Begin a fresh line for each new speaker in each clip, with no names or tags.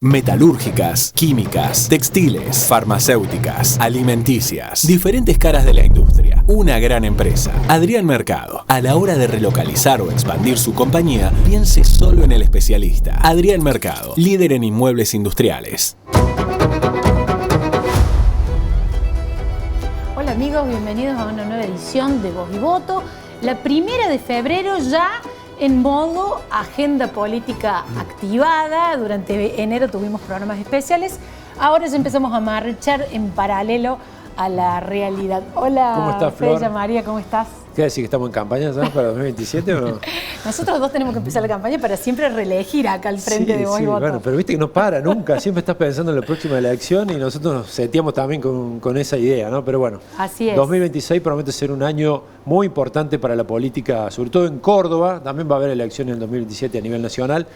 Metalúrgicas, químicas, textiles, farmacéuticas, alimenticias, diferentes caras de la industria. Una gran empresa. Adrián Mercado. A la hora de relocalizar o expandir su compañía, piense solo en el especialista. Adrián Mercado, líder en inmuebles industriales.
Hola amigos, bienvenidos a una nueva edición de Voz y Voto. La 1 de febrero ya en modo agenda política activada. Durante enero tuvimos programas especiales. Ahora ya empezamos a marchar en paralelo a la realidad. Hola,
¿cómo estás, Flor?
Bella María, ¿cómo estás?
¿Qué decir que estamos en campaña ya para 2027 o no?
Nosotros dos tenemos que empezar la campaña para siempre reelegir acá al frente de Voz y Voto.
Bueno, pero viste que no para nunca, siempre estás pensando en la próxima elección y nosotros nos seteamos también con esa idea, ¿no? Pero bueno,
así es.
2026 promete ser un año muy importante para la política, sobre todo en Córdoba. También va a haber elecciones en 2027 a nivel nacional,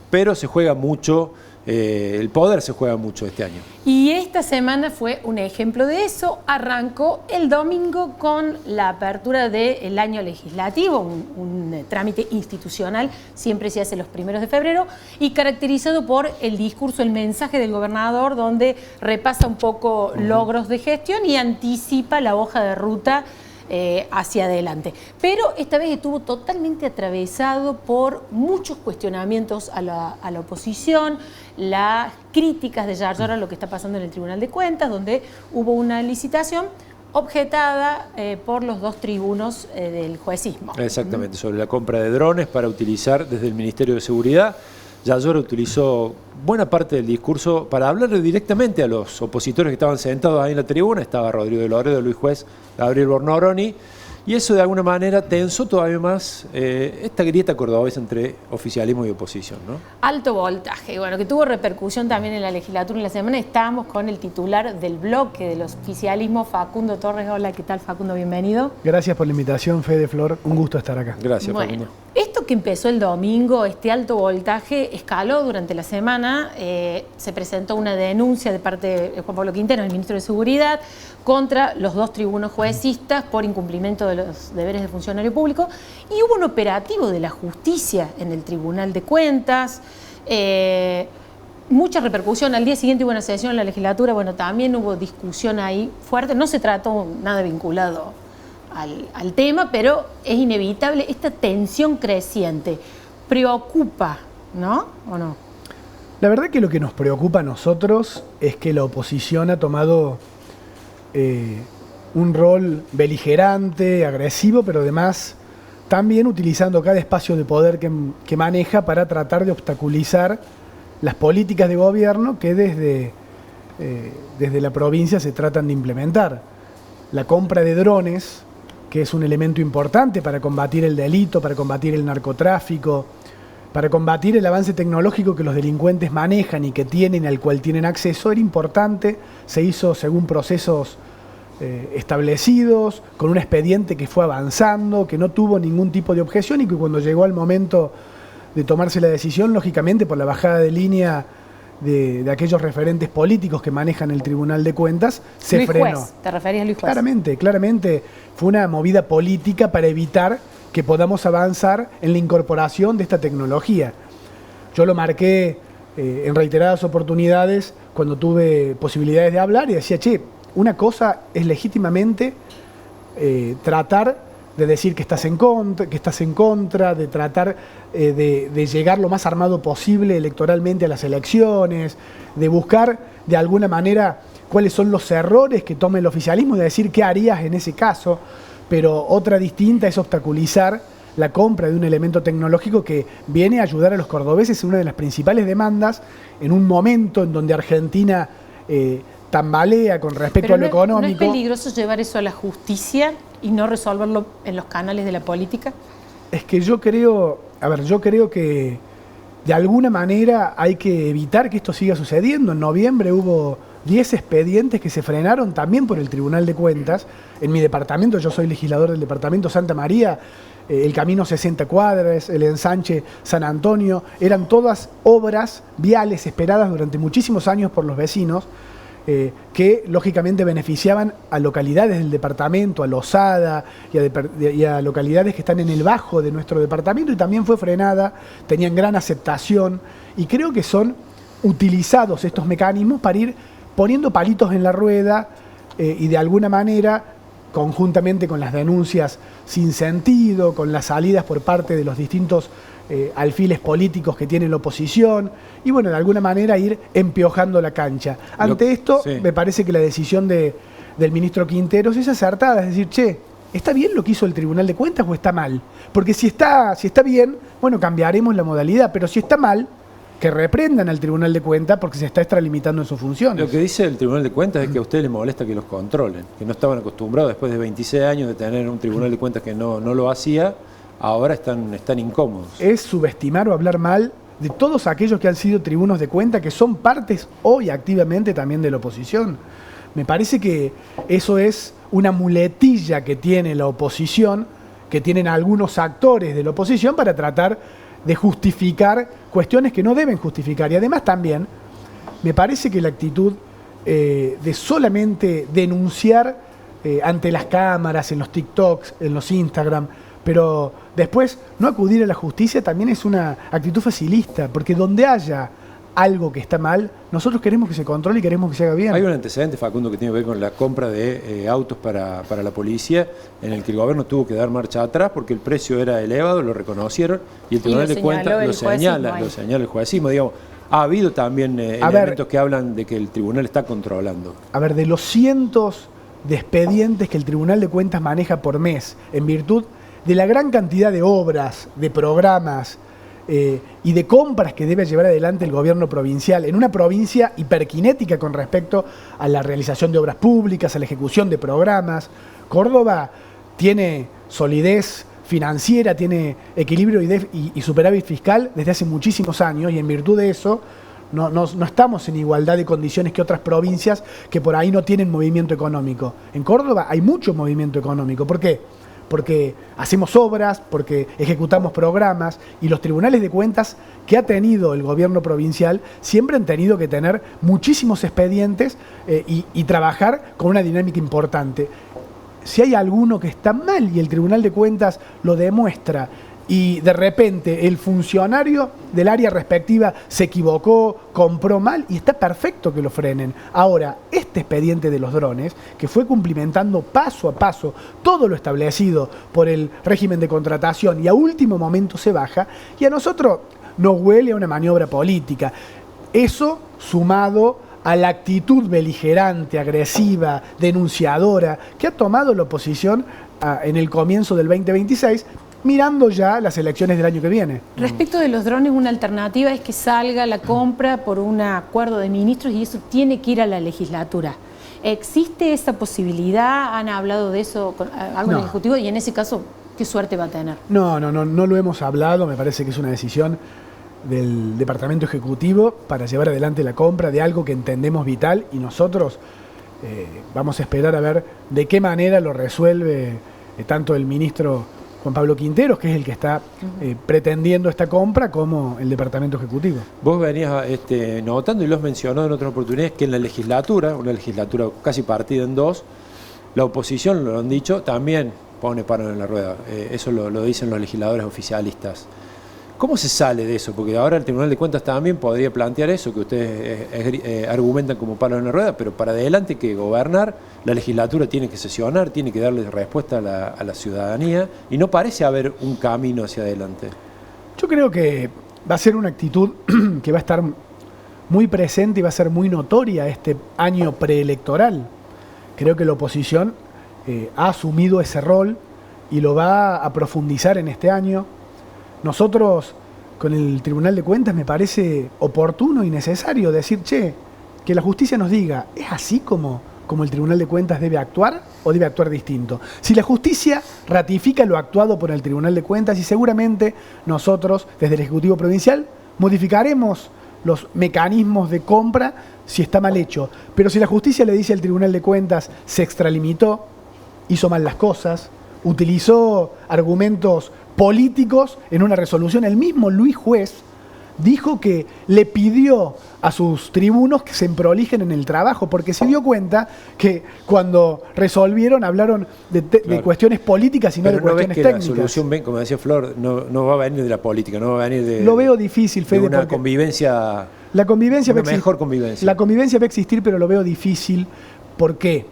pero se juega mucho. El poder se juega mucho este año.
Y esta semana fue un ejemplo de eso. Arrancó el domingo con la apertura del año legislativo, un trámite institucional, siempre se hace los 1 de febrero, y caracterizado por el discurso, el mensaje del gobernador, donde repasa un poco logros de gestión y anticipa la hoja de ruta hacia adelante. Pero esta vez estuvo totalmente atravesado por muchos cuestionamientos a la oposición, las críticas de Yar Yar a lo que está pasando en el Tribunal de Cuentas, donde hubo una licitación objetada por los dos tribunos del juecismo.
Exactamente, sobre la compra de drones para utilizar desde el Ministerio de Seguridad. Yar Yar utilizó buena parte del discurso para hablarle directamente a los opositores que estaban sentados ahí en la tribuna. Estaba Rodrigo de Loredo, Luis Juez, Gabriel Bornoroni, y eso de alguna manera tensó todavía más esta grieta cordobesa entre oficialismo y oposición, ¿no?
Alto voltaje, bueno, que tuvo repercusión también en la legislatura. En la semana estábamos con el titular del bloque del oficialismo, Facundo Torres. Hola, ¿qué tal, Facundo? Bienvenido.
Gracias por la invitación, Fede, Flor. Un gusto estar acá.
Gracias,
bueno,
Facundo.
Esto que empezó el domingo, este alto voltaje, escaló durante la semana. Se presentó una denuncia de parte de Juan Pablo Quintero, el ministro de Seguridad, contra los dos tribunos juecistas por incumplimiento de los deberes de funcionario público, y hubo un operativo de la justicia en el Tribunal de Cuentas, mucha repercusión. Al día siguiente hubo una sesión en la legislatura, bueno, también hubo discusión ahí fuerte, no se trató nada vinculado al tema, pero es inevitable esta tensión creciente. Preocupa, ¿no? ¿O no?
La verdad que lo que nos preocupa a nosotros es que la oposición ha tomado un rol beligerante, agresivo, pero además también utilizando cada espacio de poder que maneja para tratar de obstaculizar las políticas de gobierno que desde la provincia se tratan de implementar. La compra de drones, que es un elemento importante para combatir el delito, para combatir el narcotráfico, para combatir el avance tecnológico que los delincuentes manejan y que tienen, al cual tienen acceso, era importante. Se hizo según procesos establecidos, con un expediente que fue avanzando, que no tuvo ningún tipo de objeción y que cuando llegó al momento de tomarse la decisión, lógicamente por la bajada de línea de aquellos referentes políticos que manejan el Tribunal de Cuentas, se
Luis
frenó.
Juez, ¿te referías a Luis Juez?
Claramente fue una movida política para evitar que podamos avanzar en la incorporación de esta tecnología. Yo lo marqué en reiteradas oportunidades cuando tuve posibilidades de hablar y decía, che, una cosa es legítimamente tratar de decir que estás en contra, de tratar de llegar lo más armado posible electoralmente a las elecciones, de buscar de alguna manera cuáles son los errores que tome el oficialismo y de decir qué harías en ese caso, pero otra distinta es obstaculizar la compra de un elemento tecnológico que viene a ayudar a los cordobeses en una de las principales demandas en un momento en donde Argentina tambalea con respecto a lo económico.
¿No es peligroso llevar eso a la justicia y no resolverlo en los canales de la política?
Es que yo creo que de alguna manera hay que evitar que esto siga sucediendo. En noviembre hubo 10 expedientes que se frenaron también por el Tribunal de Cuentas. En mi departamento, yo soy legislador del departamento Santa María, el Camino 60 Cuadras, el ensanche San Antonio, eran todas obras viales esperadas durante muchísimos años por los vecinos, que lógicamente beneficiaban a localidades del departamento, a Losada y a localidades que están en el bajo de nuestro departamento, y también fue frenada, tenían gran aceptación, y creo que son utilizados estos mecanismos para ir poniendo palitos en la rueda y de alguna manera, conjuntamente con las denuncias sin sentido, con las salidas por parte de los distintos alfiles políticos que tiene la oposición, y bueno, de alguna manera ir empiojando la cancha. Ante esto, sí, me parece que la decisión del ministro Quinteros es acertada, es decir, che, ¿está bien lo que hizo el Tribunal de Cuentas o está mal? Porque si está bien, bueno, cambiaremos la modalidad, pero si está mal, que reprendan al Tribunal de Cuentas porque se está extralimitando en sus funciones.
Lo que dice el Tribunal de Cuentas es que a ustedes les molesta que los controlen, que no estaban acostumbrados después de 26 años de tener un Tribunal de Cuentas que no lo hacía, ahora están incómodos.
Es subestimar o hablar mal de todos aquellos que han sido tribunos de cuenta, que son partes hoy activamente también de la oposición. Me parece que eso es una muletilla que tiene la oposición, que tienen algunos actores de la oposición para tratar de justificar cuestiones que no deben justificar. Y además también me parece que la actitud de solamente denunciar ante las cámaras, en los TikToks, en los Instagram, pero después no acudir a la justicia también es una actitud facilista, porque donde haya algo que está mal, nosotros queremos que se controle y queremos que se haga bien.
Hay un antecedente, Facundo, que tiene que ver con la compra de autos para la policía, en el que el gobierno tuvo que dar marcha atrás porque el precio era elevado, lo reconocieron, y el Tribunal de Cuentas lo señala el juecismo. Digamos, ha habido también elementos que hablan de que el tribunal está controlando.
A ver, de los cientos de expedientes que el Tribunal de Cuentas maneja por mes, en virtud de la gran cantidad de obras, de programas y de compras que debe llevar adelante el gobierno provincial, en una provincia hiperkinética con respecto a la realización de obras públicas, a la ejecución de programas. Córdoba tiene solidez financiera, tiene equilibrio y superávit fiscal desde hace muchísimos años, y en virtud de eso no estamos en igualdad de condiciones que otras provincias que por ahí no tienen movimiento económico. En Córdoba hay mucho movimiento económico. ¿Por qué? Porque hacemos obras, porque ejecutamos programas, y los tribunales de cuentas que ha tenido el gobierno provincial siempre han tenido que tener muchísimos expedientes y trabajar con una dinámica importante. Si hay alguno que está mal y el Tribunal de Cuentas lo demuestra, y de repente el funcionario del área respectiva se equivocó, compró mal, y está perfecto que lo frenen. Ahora, este expediente de los drones, que fue cumplimentando paso a paso todo lo establecido por el régimen de contratación y a último momento se baja, y a nosotros nos huele a una maniobra política. Eso sumado a la actitud beligerante, agresiva, denunciadora que ha tomado la oposición en el comienzo del 2026, mirando ya las elecciones del año que viene.
Respecto de los drones, una alternativa es que salga la compra por un acuerdo de ministros y eso tiene que ir a la legislatura. ¿Existe esa posibilidad? ¿Han hablado de eso con algo en el Ejecutivo? Y en ese caso, ¿qué suerte va a tener?
No lo hemos hablado. Me parece que es una decisión del Departamento Ejecutivo para llevar adelante la compra de algo que entendemos vital, y nosotros vamos a esperar a ver de qué manera lo resuelve tanto el ministro Juan Pablo Quinteros, que es el que está pretendiendo esta compra, como el Departamento Ejecutivo.
Vos venías notando, y lo has mencionado en otras oportunidades, que en la legislatura, una legislatura casi partida en dos, la oposición, lo han dicho, también pone palos en la rueda. Eso lo dicen los legisladores oficialistas. ¿Cómo se sale de eso? Porque ahora el Tribunal de Cuentas también podría plantear eso, que ustedes argumentan como palos en la rueda, pero para adelante que gobernar, la legislatura tiene que sesionar, tiene que darle respuesta a la ciudadanía, y no parece haber un camino hacia adelante.
Yo creo que va a ser una actitud que va a estar muy presente y va a ser muy notoria este año preelectoral. Creo que la oposición ha asumido ese rol y lo va a profundizar en este año. Nosotros, con el Tribunal de Cuentas, me parece oportuno y necesario decir, che, que la justicia nos diga, ¿es así como el Tribunal de Cuentas debe actuar o debe actuar distinto? Si la justicia ratifica lo actuado por el Tribunal de Cuentas, y seguramente nosotros, desde el Ejecutivo Provincial, modificaremos los mecanismos de compra si está mal hecho. Pero si la justicia le dice al Tribunal de Cuentas, se extralimitó, hizo mal las cosas, utilizó argumentos políticos en una resolución, el mismo Luis Juez dijo que le pidió a sus tribunos que se prolijen en el trabajo, porque se dio cuenta que cuando resolvieron hablaron de cuestiones políticas y no de cuestiones técnicas.
La solución, como decía Flor, no va a venir de la política, no va a venir de...
Lo veo difícil, Fede,
de una convivencia...
La convivencia
una mejor convivencia.
La convivencia va a existir, pero lo veo difícil. ¿Por qué?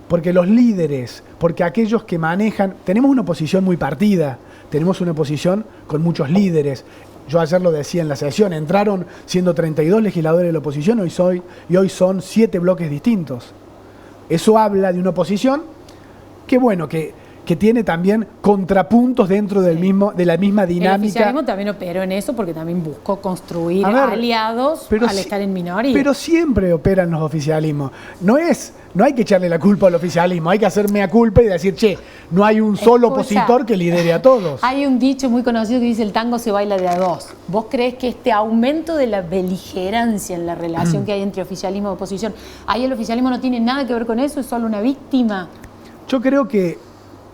Porque los líderes, porque aquellos que manejan... Tenemos una oposición muy partida, tenemos una oposición con muchos líderes. Yo ayer lo decía en la sesión, entraron siendo 32 legisladores de la oposición y hoy son 7 bloques distintos. Eso habla de una oposición que, bueno, que tiene también contrapuntos dentro de la misma dinámica.
El oficialismo también operó en eso porque también buscó construir aliados al estar en minoría.
Pero siempre operan los oficialismos. No hay que echarle la culpa al oficialismo, hay que hacer mea culpa y decir, che, no hay un solo opositor que lidere a todos.
Hay un dicho muy conocido que dice, el tango se baila de a dos. ¿Vos crees que este aumento de la beligerancia en la relación que hay entre oficialismo y oposición, ahí el oficialismo no tiene nada que ver con eso, es solo una víctima?
Yo creo que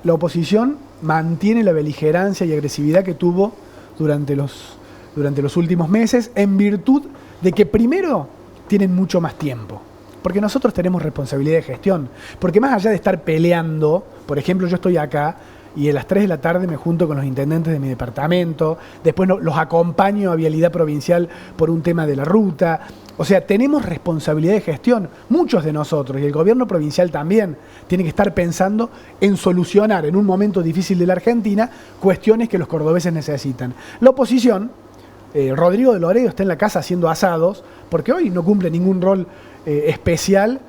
la oposición mantiene la beligerancia y agresividad que tuvo durante los últimos meses en virtud de que primero tienen mucho más tiempo. Porque nosotros tenemos responsabilidad de gestión. Porque más allá de estar peleando, por ejemplo, yo estoy acá y a las 3 de la tarde me junto con los intendentes de mi departamento, después los acompaño a Vialidad Provincial por un tema de la ruta. O sea, tenemos responsabilidad de gestión, muchos de nosotros, y el gobierno provincial también tiene que estar pensando en solucionar en un momento difícil de la Argentina cuestiones que los cordobeses necesitan. La oposición, Rodrigo de Loredo está en la casa haciendo asados, porque hoy no cumple ningún rol especial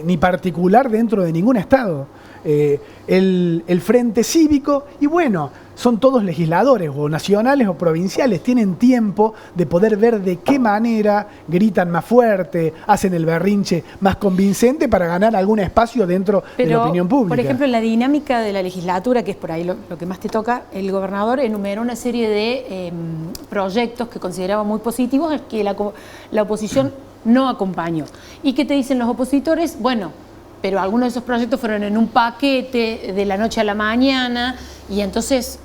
ni particular dentro de ningún estado. El Frente Cívico, y bueno, son todos legisladores o nacionales o provinciales, tienen tiempo de poder ver de qué manera gritan más fuerte, hacen el berrinche más convincente para ganar algún espacio dentro de la opinión pública.
Por ejemplo, en la dinámica de la legislatura, que es por ahí lo que más te toca, el gobernador enumeró una serie de proyectos que consideraba muy positivos, que la oposición no acompañó. ¿Y qué te dicen los opositores? Bueno, pero algunos de esos proyectos fueron en un paquete de la noche a la mañana y entonces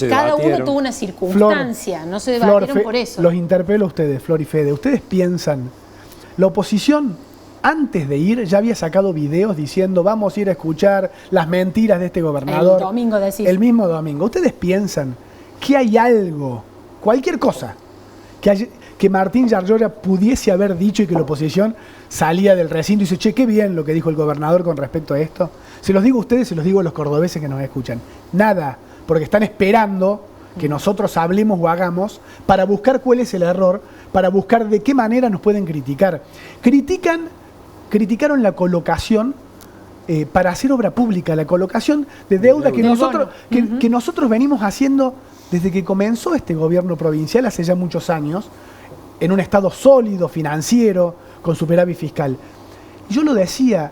cada uno tuvo una circunstancia, no se debatieron por eso.
Los interpelo a ustedes, Flor y Fede. ¿Ustedes piensan, la oposición antes de ir ya había sacado videos diciendo vamos a ir a escuchar las mentiras de este gobernador?
El domingo decís.
El mismo domingo. ¿Ustedes piensan que hay algo, cualquier cosa, que Martín Yarlora pudiese haber dicho y que la oposición salía del recinto y dice, che, qué bien lo que dijo el gobernador con respecto a esto? Se los digo a ustedes, se los digo a los cordobeses que nos escuchan. Nada, porque están esperando que nosotros hablemos o hagamos para buscar cuál es el error, para buscar de qué manera nos pueden criticar. Criticaron la colocación para hacer obra pública, la colocación de deuda que nosotros venimos haciendo desde que comenzó este gobierno provincial hace ya muchos años, en un estado sólido, financiero, con superávit fiscal. Yo lo decía,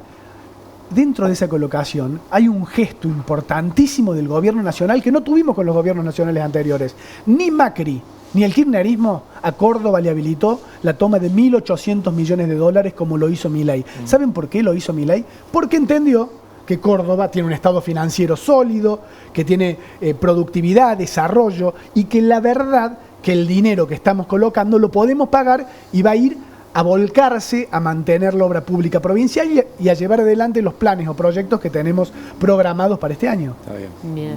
dentro de esa colocación hay un gesto importantísimo del gobierno nacional que no tuvimos con los gobiernos nacionales anteriores. Ni Macri ni el kirchnerismo a Córdoba le habilitó la toma de 1.800 millones de dólares como lo hizo Milei. ¿Saben por qué lo hizo Milei? Porque entendió que Córdoba tiene un estado financiero sólido, que tiene productividad, desarrollo, y que la verdad que el dinero que estamos colocando lo podemos pagar y va a ir a volcarse a mantener la obra pública provincial y a llevar adelante los planes o proyectos que tenemos programados para este año.
Está bien.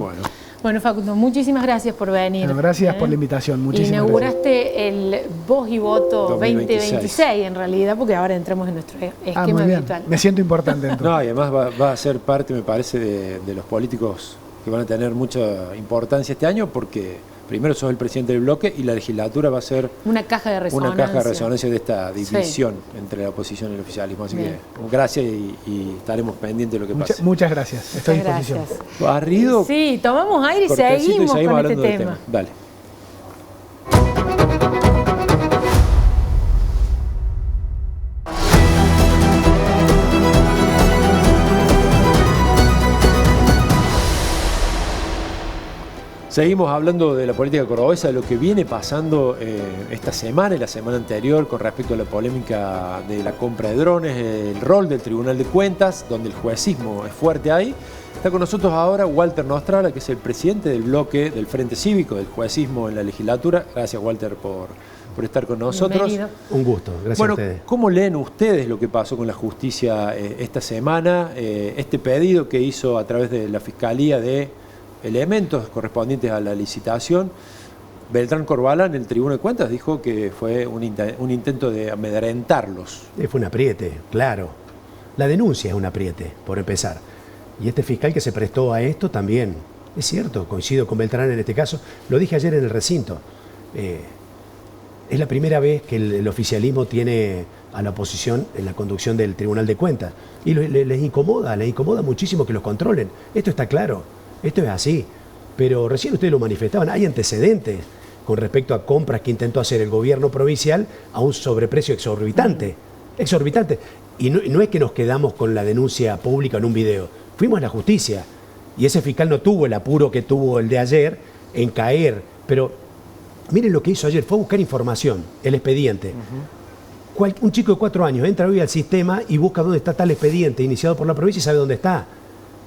Bueno, Facundo, muchísimas gracias por venir.
Bueno, gracias por la invitación. Muchísimas
Inauguraste el Voz y Voto 2026 en realidad, porque ahora entramos en nuestro esquema habitual.
Me siento importante entonces.
No, y además va a ser parte, me parece, de los políticos que van a tener mucha importancia este año, porque primero sos el presidente del bloque y la legislatura va a ser
una caja de resonancia.
Una caja de resonancia de esta división entre la oposición y el oficialismo. Así que gracias y estaremos pendientes de lo que pase.
Muchas gracias. Estoy a disposición.
Barrido.
Sí, tomamos aire y seguimos con este tema.
Dale. Seguimos hablando de la política cordobesa, de lo que viene pasando esta semana y la semana anterior con respecto a la polémica de la compra de drones, el rol del Tribunal de Cuentas, donde el juecismo es fuerte ahí. Está con nosotros ahora Walter Nostrala, que es el presidente del bloque del Frente Cívico del juecismo en la legislatura. Gracias, Walter, por estar con nosotros.
Bienvenido.
Un gusto, gracias a ustedes.
¿Cómo leen ustedes lo que pasó con la justicia esta semana? Este pedido que hizo a través de la Fiscalía de elementos correspondientes a la licitación. Beltrán Corbalán, el Tribunal de Cuentas, dijo que fue un intento de amedrentarlos.
Fue un apriete, claro. La denuncia es un apriete, por empezar. Y este fiscal que se prestó a esto también, es cierto, coincido con Beltrán en este caso, lo dije ayer en el recinto. Es la primera vez que el oficialismo tiene a la oposición en la conducción del Tribunal de Cuentas. Y les incomoda muchísimo que los controlen. Esto está claro. Esto es así, pero recién ustedes lo manifestaban, hay antecedentes con respecto a compras que intentó hacer el gobierno provincial a un sobreprecio exorbitante. Y no es que nos quedamos con la denuncia pública en un video, fuimos a la justicia y ese fiscal no tuvo el apuro que tuvo el de ayer en caer, pero miren lo que hizo ayer, fue a buscar información, el expediente. Un chico de 4 años entra hoy al sistema y busca dónde está tal expediente iniciado por la provincia y sabe dónde está.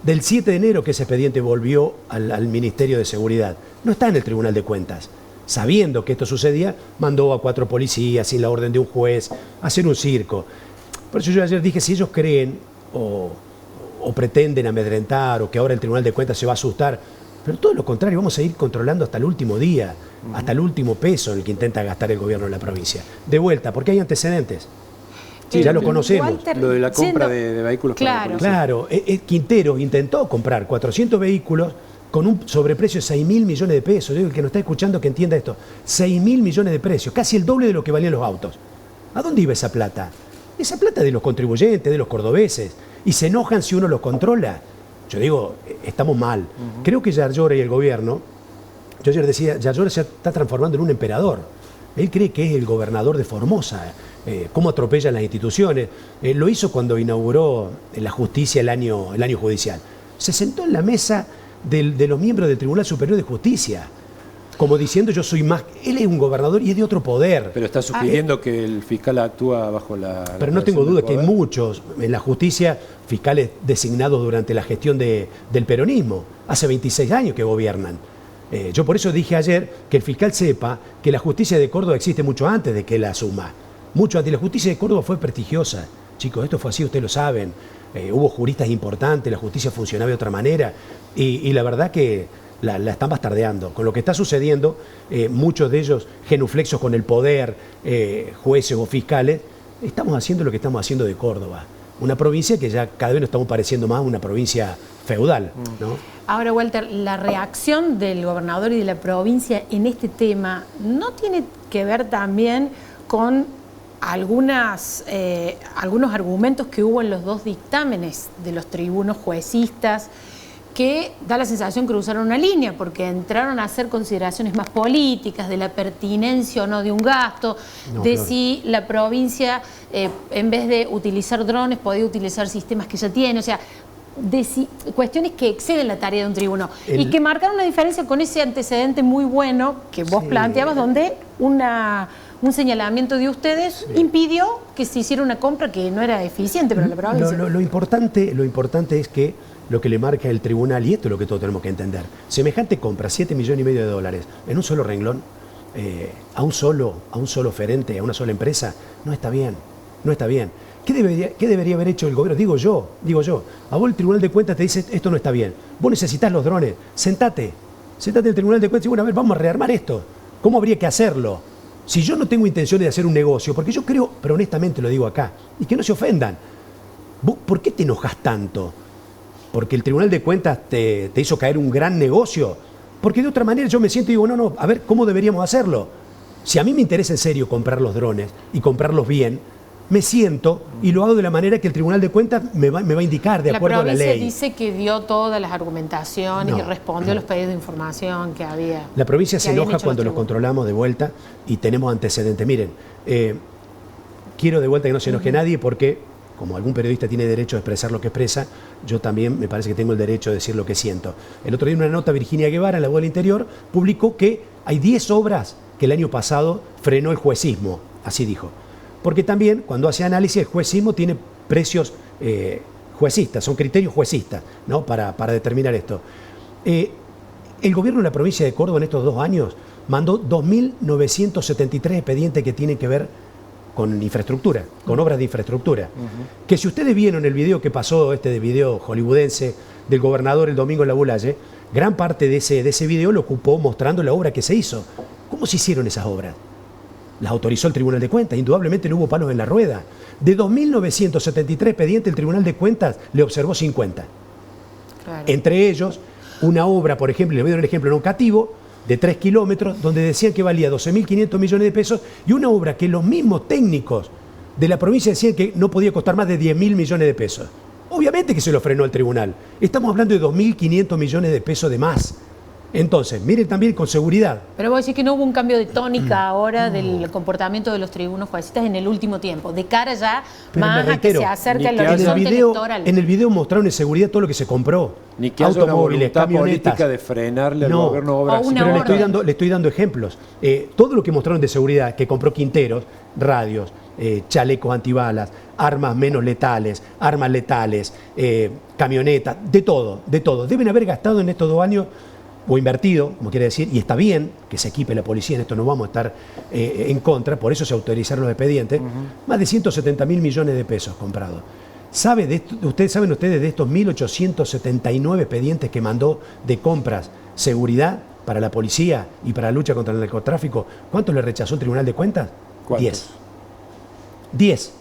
Del 7 de enero que ese expediente volvió al Ministerio de Seguridad. No está en el Tribunal de Cuentas. Sabiendo que esto sucedía, mandó a 4 policías sin la orden de un juez a hacer un circo. Por eso yo ayer dije, si ellos creen o pretenden amedrentar o que ahora el Tribunal de Cuentas se va a asustar, pero todo lo contrario, vamos a ir controlando hasta el último día, hasta el último peso en el que intenta gastar el gobierno de la provincia. De vuelta, porque hay antecedentes. Sí, ya lo conocemos.
Walter,
lo de la compra de vehículos.
Claro.
Claro, Quintero intentó comprar 400 vehículos con un sobreprecio de 6.000 millones de pesos. Yo digo, el que nos está escuchando que entienda esto. 6.000 millones de pesos, casi el doble de lo que valían los autos. ¿A dónde iba esa plata? Esa plata de los contribuyentes, de los cordobeses. Y se enojan si uno los controla. Yo digo, estamos mal. Creo que Yarlora y el gobierno, yo ayer decía, Yarlora se está transformando en un emperador. Él cree que es el gobernador de Formosa. Cómo atropellan las instituciones. Lo hizo cuando inauguró la justicia el año judicial. Se sentó en la mesa de los miembros del Tribunal Superior de Justicia, como diciendo yo soy más... Él es un gobernador y es de otro poder.
Pero está sugiriendo que el fiscal actúa bajo la...
Pero no tengo duda que hay muchos en la justicia fiscales designados durante la gestión del peronismo. Hace 26 años que gobiernan. Yo por eso dije ayer que el fiscal sepa que la justicia de Córdoba existe mucho antes de que él la asuma. Mucho antes. La justicia de Córdoba fue prestigiosa. Chicos, esto fue así, ustedes lo saben. Hubo juristas importantes, la justicia funcionaba de otra manera. Y la verdad que la están bastardeando. Con lo que está sucediendo, muchos de ellos genuflexos con el poder, jueces o fiscales, estamos haciendo lo que estamos haciendo de Córdoba. Una provincia que ya cada vez nos estamos pareciendo más a una provincia feudal, ¿no?
Ahora, Walter, la reacción del gobernador y de la provincia en este tema no tiene que ver también con algunos argumentos que hubo en los 2 dictámenes de los tribunos juecistas, que da la sensación que cruzaron una línea, porque entraron a hacer consideraciones más políticas de la pertinencia o no de un gasto, claro. Si la provincia, en vez de utilizar drones, podía utilizar sistemas que ya tiene, o sea, cuestiones que exceden la tarea de un tribuno y que marcaron una diferencia con ese antecedente muy bueno que vos planteabas, donde un señalamiento de ustedes impidió que se hiciera una compra que no era eficiente para la provincia.
Lo importante es que lo que le marca el tribunal, y esto es lo que todos tenemos que entender, semejante compra, 7,5 millones de dólares, en un solo renglón, a un solo oferente, a una sola empresa, no está bien. ¿Qué debería haber hecho el gobierno? Digo yo. A vos el Tribunal de Cuentas te dice, esto no está bien. Vos necesitas los drones. Sentate en el Tribunal de Cuentas y bueno, a ver, vamos a rearmar esto. ¿Cómo habría que hacerlo? Si yo no tengo intenciones de hacer un negocio, porque yo creo, pero honestamente lo digo acá, y que no se ofendan, ¿vos por qué te enojas tanto? ¿Porque el Tribunal de Cuentas te hizo caer un gran negocio? Porque de otra manera yo me siento y digo, no, a ver, ¿cómo deberíamos hacerlo? Si a mí me interesa en serio comprar los drones y comprarlos bien, me siento y lo hago de la manera que el Tribunal de Cuentas me va a indicar, de acuerdo a la ley.
La provincia dice que dio todas las argumentaciones y respondió a los pedidos de información que había.
La provincia se enoja cuando los controlamos de vuelta y tenemos antecedentes. Miren, quiero de vuelta que no se enoje nadie porque como algún periodista tiene derecho a expresar lo que expresa, yo también me parece que tengo el derecho de decir lo que siento. El otro día en una nota, Virginia Guevara, en La Voz del Interior, publicó que hay 10 obras que el año pasado frenó el juecismo, así dijo. Porque también, cuando hace análisis, el juecismo tiene precios juecistas, son criterios juecistas, ¿no? para determinar esto. El gobierno de la provincia de Córdoba en estos 2 años mandó 2.973 expedientes que tienen que ver con infraestructura, con obras de infraestructura. Que si ustedes vieron el video que pasó, de video hollywoodense del gobernador el domingo en La Bulalle, gran parte de ese video lo ocupó mostrando la obra que se hizo. ¿Cómo se hicieron esas obras? Las autorizó el Tribunal de Cuentas, indudablemente no hubo palos en la rueda. De 2.973 expedientes, el Tribunal de Cuentas le observó 50. Claro. Entre ellos, una obra, por ejemplo, les voy a dar un ejemplo, en Oncativo, de 3 kilómetros, donde decían que valía 12.500 millones de pesos, y una obra que los mismos técnicos de la provincia decían que no podía costar más de 10.000 millones de pesos. Obviamente que se lo frenó el tribunal. Estamos hablando de 2.500 millones de pesos de más. Entonces, miren también con seguridad.
Pero vos decís que no hubo un cambio de tónica ahora del comportamiento de los tribunos juecistas en el último tiempo, de cara ya más a que se acerca el horizonte electoral.
En el video mostraron en seguridad todo lo que se compró.
Ni que haya una voluntad política de frenarle al gobierno obras.
Pero le estoy dando ejemplos. Todo lo que mostraron de seguridad, que compró Quinteros, radios, chalecos antibalas, armas menos letales, armas letales, camionetas, de todo, de todo. Deben haber gastado en estos 2 años o invertido, como quiere decir, y está bien que se equipe la policía, en esto no vamos a estar en contra, por eso se autorizaron los expedientes, más de 170.000 millones de pesos comprados. ¿Saben ustedes de estos 1.879 expedientes que mandó de compras seguridad para la policía y para la lucha contra el narcotráfico? ¿Cuántos le rechazó el Tribunal de Cuentas? 10.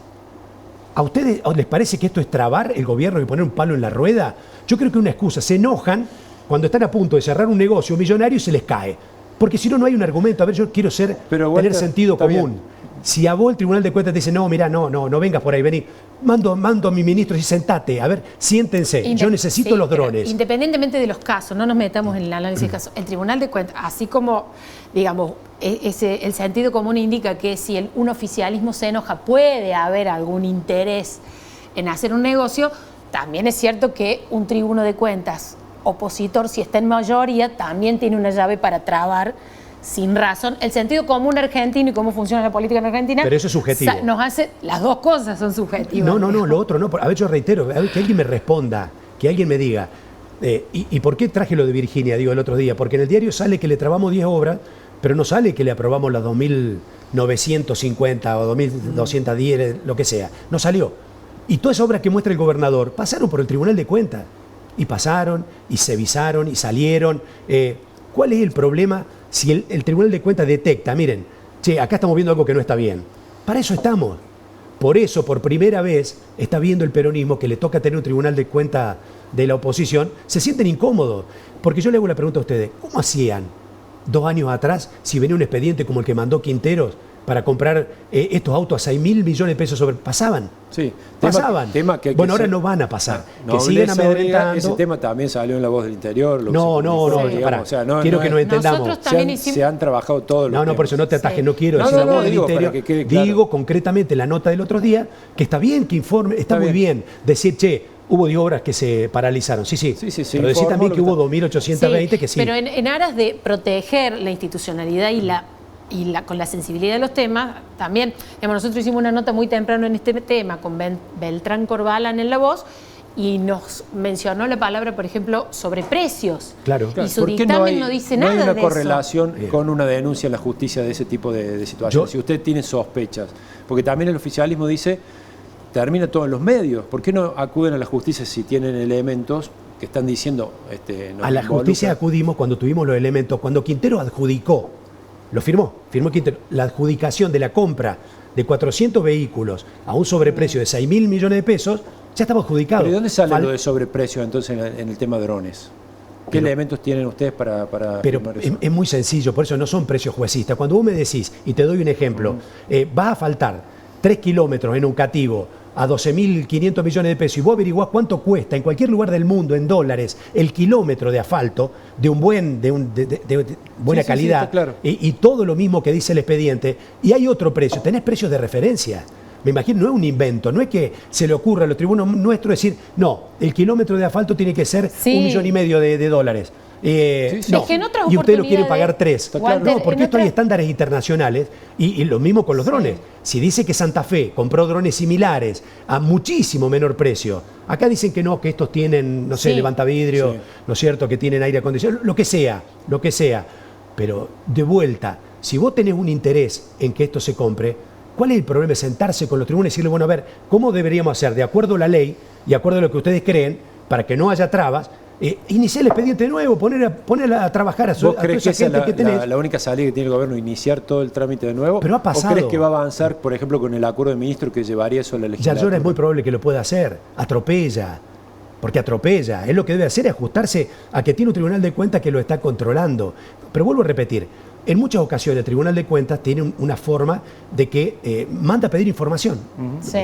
¿A ustedes les parece que esto es trabar el gobierno y poner un palo en la rueda? Yo creo que es una excusa. Se enojan cuando están a punto de cerrar un negocio millonario y se les cae. Porque si no, no hay un argumento. A ver, yo quiero tener sentido común. Bien. Si a vos el Tribunal de Cuentas te dice, no, mira, no vengas por ahí, vení. Mando a mi ministro y sentate, a ver, siéntense, yo necesito los drones.
Independientemente de los casos, no nos metamos en el análisis de casos. El Tribunal de Cuentas, así como, digamos, el sentido común indica que si un oficialismo se enoja, puede haber algún interés en hacer un negocio, también es cierto que un tribuno de cuentas opositor, si está en mayoría, también tiene una llave para trabar sin razón el sentido común argentino y cómo funciona la política en Argentina.
Pero eso es subjetivo.
Nos hace, las dos cosas son subjetivas.
No, lo otro no. A ver, yo reitero, a ver, que alguien me responda, que alguien me diga, ¿y por qué traje lo de Virginia, digo, el otro día? Porque en el diario sale que le trabamos 10 obras, pero no sale que le aprobamos las 2.950 o 2.210, lo que sea. No salió. Y todas esas obras que muestra el gobernador pasaron por el Tribunal de Cuentas. Y pasaron, y se visaron, y salieron. ¿Cuál es el problema si el Tribunal de Cuentas detecta, miren, che, acá estamos viendo algo que no está bien? Para eso estamos. Por eso, por primera vez, está viendo el peronismo que le toca tener un Tribunal de Cuentas de la oposición, se sienten incómodos. Porque yo le hago la pregunta a ustedes, ¿cómo hacían 2 años atrás si venía un expediente como el que mandó Quinteros para comprar estos autos a 6.000 millones de pesos pasaban?
Sí.
Pasaban. Bueno, ahora no van a pasar. Que sigan amedrentando.
Ese tema también salió en La Voz del Interior.
Quiero que nos entendamos.
Nosotros también
se han trabajado todos los temas.
Por eso no te atajes, no quiero decir La Voz del Interior. Digo concretamente la nota del otro día, que está bien que informe, está muy bien decir, che, hubo 10 obras que se paralizaron. Sí. Pero decir también que hubo 2.820 que sí.
Pero en aras de proteger la institucionalidad con la sensibilidad de los temas, también, nosotros hicimos una nota muy temprano en este tema con Beltrán Corbalán en La Voz y nos mencionó la palabra, por ejemplo, sobreprecios.
Claro.
Y su dictamen no dice nada de eso.
No hay una correlación con una denuncia en la justicia de ese tipo de situaciones. Si usted tiene sospechas, porque también el oficialismo dice, termina todo en los medios. ¿Por qué no acuden a la justicia si tienen elementos que están diciendo?
A la justicia acudimos cuando tuvimos los elementos, cuando Quintero adjudicó. Lo firmó Quintero. La adjudicación de la compra de 400 vehículos a un sobreprecio de 6.000 millones de pesos ya estaba adjudicado.
¿Pero de dónde sale lo de sobreprecio entonces en el tema de drones? ¿Qué elementos tienen ustedes para
Pero es muy sencillo, por eso no son precios juecistas. Cuando vos me decís, y te doy un ejemplo, va a faltar 3 kilómetros en Oncativo a 12.500 millones de pesos y vos averiguás cuánto cuesta en cualquier lugar del mundo en dólares el kilómetro de asfalto de buena calidad,
claro.
y todo lo mismo que dice el expediente, y hay otro precio, tenés precios de referencia. Me imagino, no es un invento, no es que se le ocurra a los tribunos nuestros decir, no, el kilómetro de asfalto tiene que ser $1,5 millones de dólares. No,
es que en otras
y ustedes lo quieren
oportunidades,
pagar 3.
Walter,
No, porque esto hay estándares internacionales y lo mismo con los drones. Si dice que Santa Fe compró drones similares a muchísimo menor precio, acá dicen que no, que estos tienen, no sé, levantavidrio, ¿no es cierto?, que tienen aire acondicionado, lo que sea. Pero de vuelta, si vos tenés un interés en que esto se compre, ¿cuál es el problema de sentarse con los tribunos y decirle, bueno, a ver, ¿cómo deberíamos hacer de acuerdo a la ley y de acuerdo a lo que ustedes creen, para que no haya trabas? Iniciar el expediente de nuevo, poner a trabajar a
¿Vos crees que esa
es
la única salida que tiene el gobierno, iniciar todo el trámite de nuevo?
Pero ha pasado.
¿O crees que va a avanzar, por ejemplo, con el acuerdo de ministros que llevaría eso a la legislatura?
Yarlora es muy probable que lo pueda hacer. Atropella. Porque atropella. Él lo que debe hacer es ajustarse a que tiene un tribunal de cuentas que lo está controlando. Pero vuelvo a repetir, en muchas ocasiones el Tribunal de Cuentas tiene una forma de que manda a pedir información.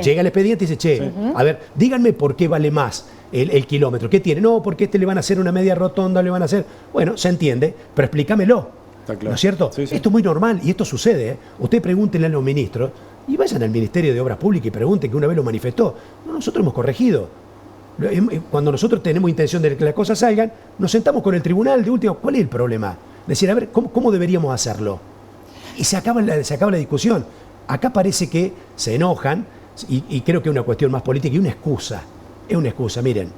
Llega el expediente y dice, che, a ver, díganme por qué vale más el kilómetro. ¿Qué tiene? No, porque le van a hacer una media rotonda, le van a hacer... Bueno, se entiende, pero explícamelo. Está claro. ¿No es cierto? Sí. Esto es muy normal y esto sucede. Usted pregúntenle a los ministros y vayan al Ministerio de Obras Públicas y pregunten, que una vez lo manifestó. No, nosotros hemos corregido. Cuando nosotros tenemos intención de que las cosas salgan, nos sentamos con el tribunal de último. ¿Cuál es el problema? Decir, a ver, ¿cómo deberíamos hacerlo? Y se acaba la discusión. Acá parece que se enojan y creo que es una cuestión más política y una excusa. Es una excusa, miren.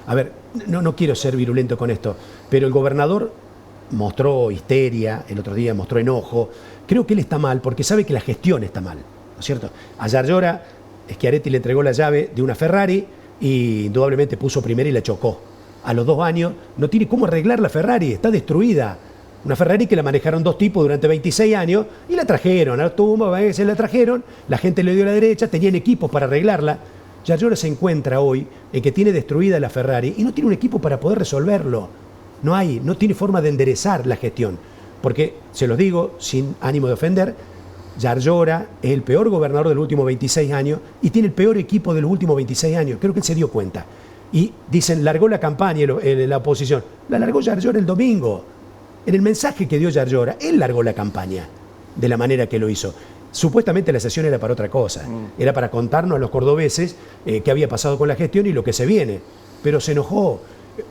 A ver, no quiero ser virulento con esto, pero el gobernador mostró histeria, el otro día mostró enojo. Creo que él está mal porque sabe que la gestión está mal, ¿no es cierto? A Yarlora, Schiaretti le entregó la llave de una Ferrari y indudablemente puso primera y la chocó. A los 2 años no tiene cómo arreglar la Ferrari, está destruida. Una Ferrari que la manejaron 2 tipos durante 26 años y la trajeron, a la tumba, se la trajeron, la gente le dio a la derecha, tenían equipos para arreglarla. Yarlora se encuentra hoy en que tiene destruida la Ferrari y no tiene un equipo para poder resolverlo. No tiene forma de enderezar la gestión. Porque, se los digo, sin ánimo de ofender, Yarlora es el peor gobernador de los últimos 26 años y tiene el peor equipo de los últimos 26 años. Creo que él se dio cuenta. Y dicen, largó la campaña la oposición. La largó Yarlora el domingo. En el mensaje que dio Yarlora, él largó la campaña de la manera que lo hizo. Supuestamente la sesión era para otra cosa. Era para contarnos a los cordobeses qué había pasado con la gestión y lo que se viene. Pero se enojó,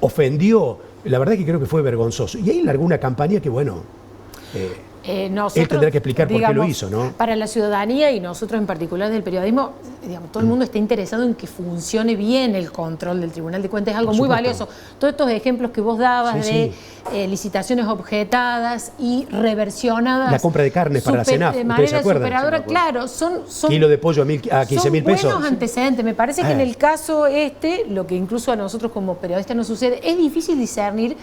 ofendió. La verdad es que creo que fue vergonzoso. Y ahí largó una campaña que, bueno...
nosotros,
él tendrá que explicar por qué lo hizo, ¿no?
Para la ciudadanía y nosotros en particular del periodismo, digamos, todo el mundo está interesado en que funcione bien el control del Tribunal de Cuentas. Es algo muy valioso. Todos estos ejemplos que vos dabas licitaciones objetadas y reversionadas.
La compra de carne para la CENAF,
de manera superadora, claro, son
kilo de pollo a 15.000 pesos.
Son buenos antecedentes. Me parece que en el caso lo que incluso a nosotros como periodistas nos sucede, es difícil discernir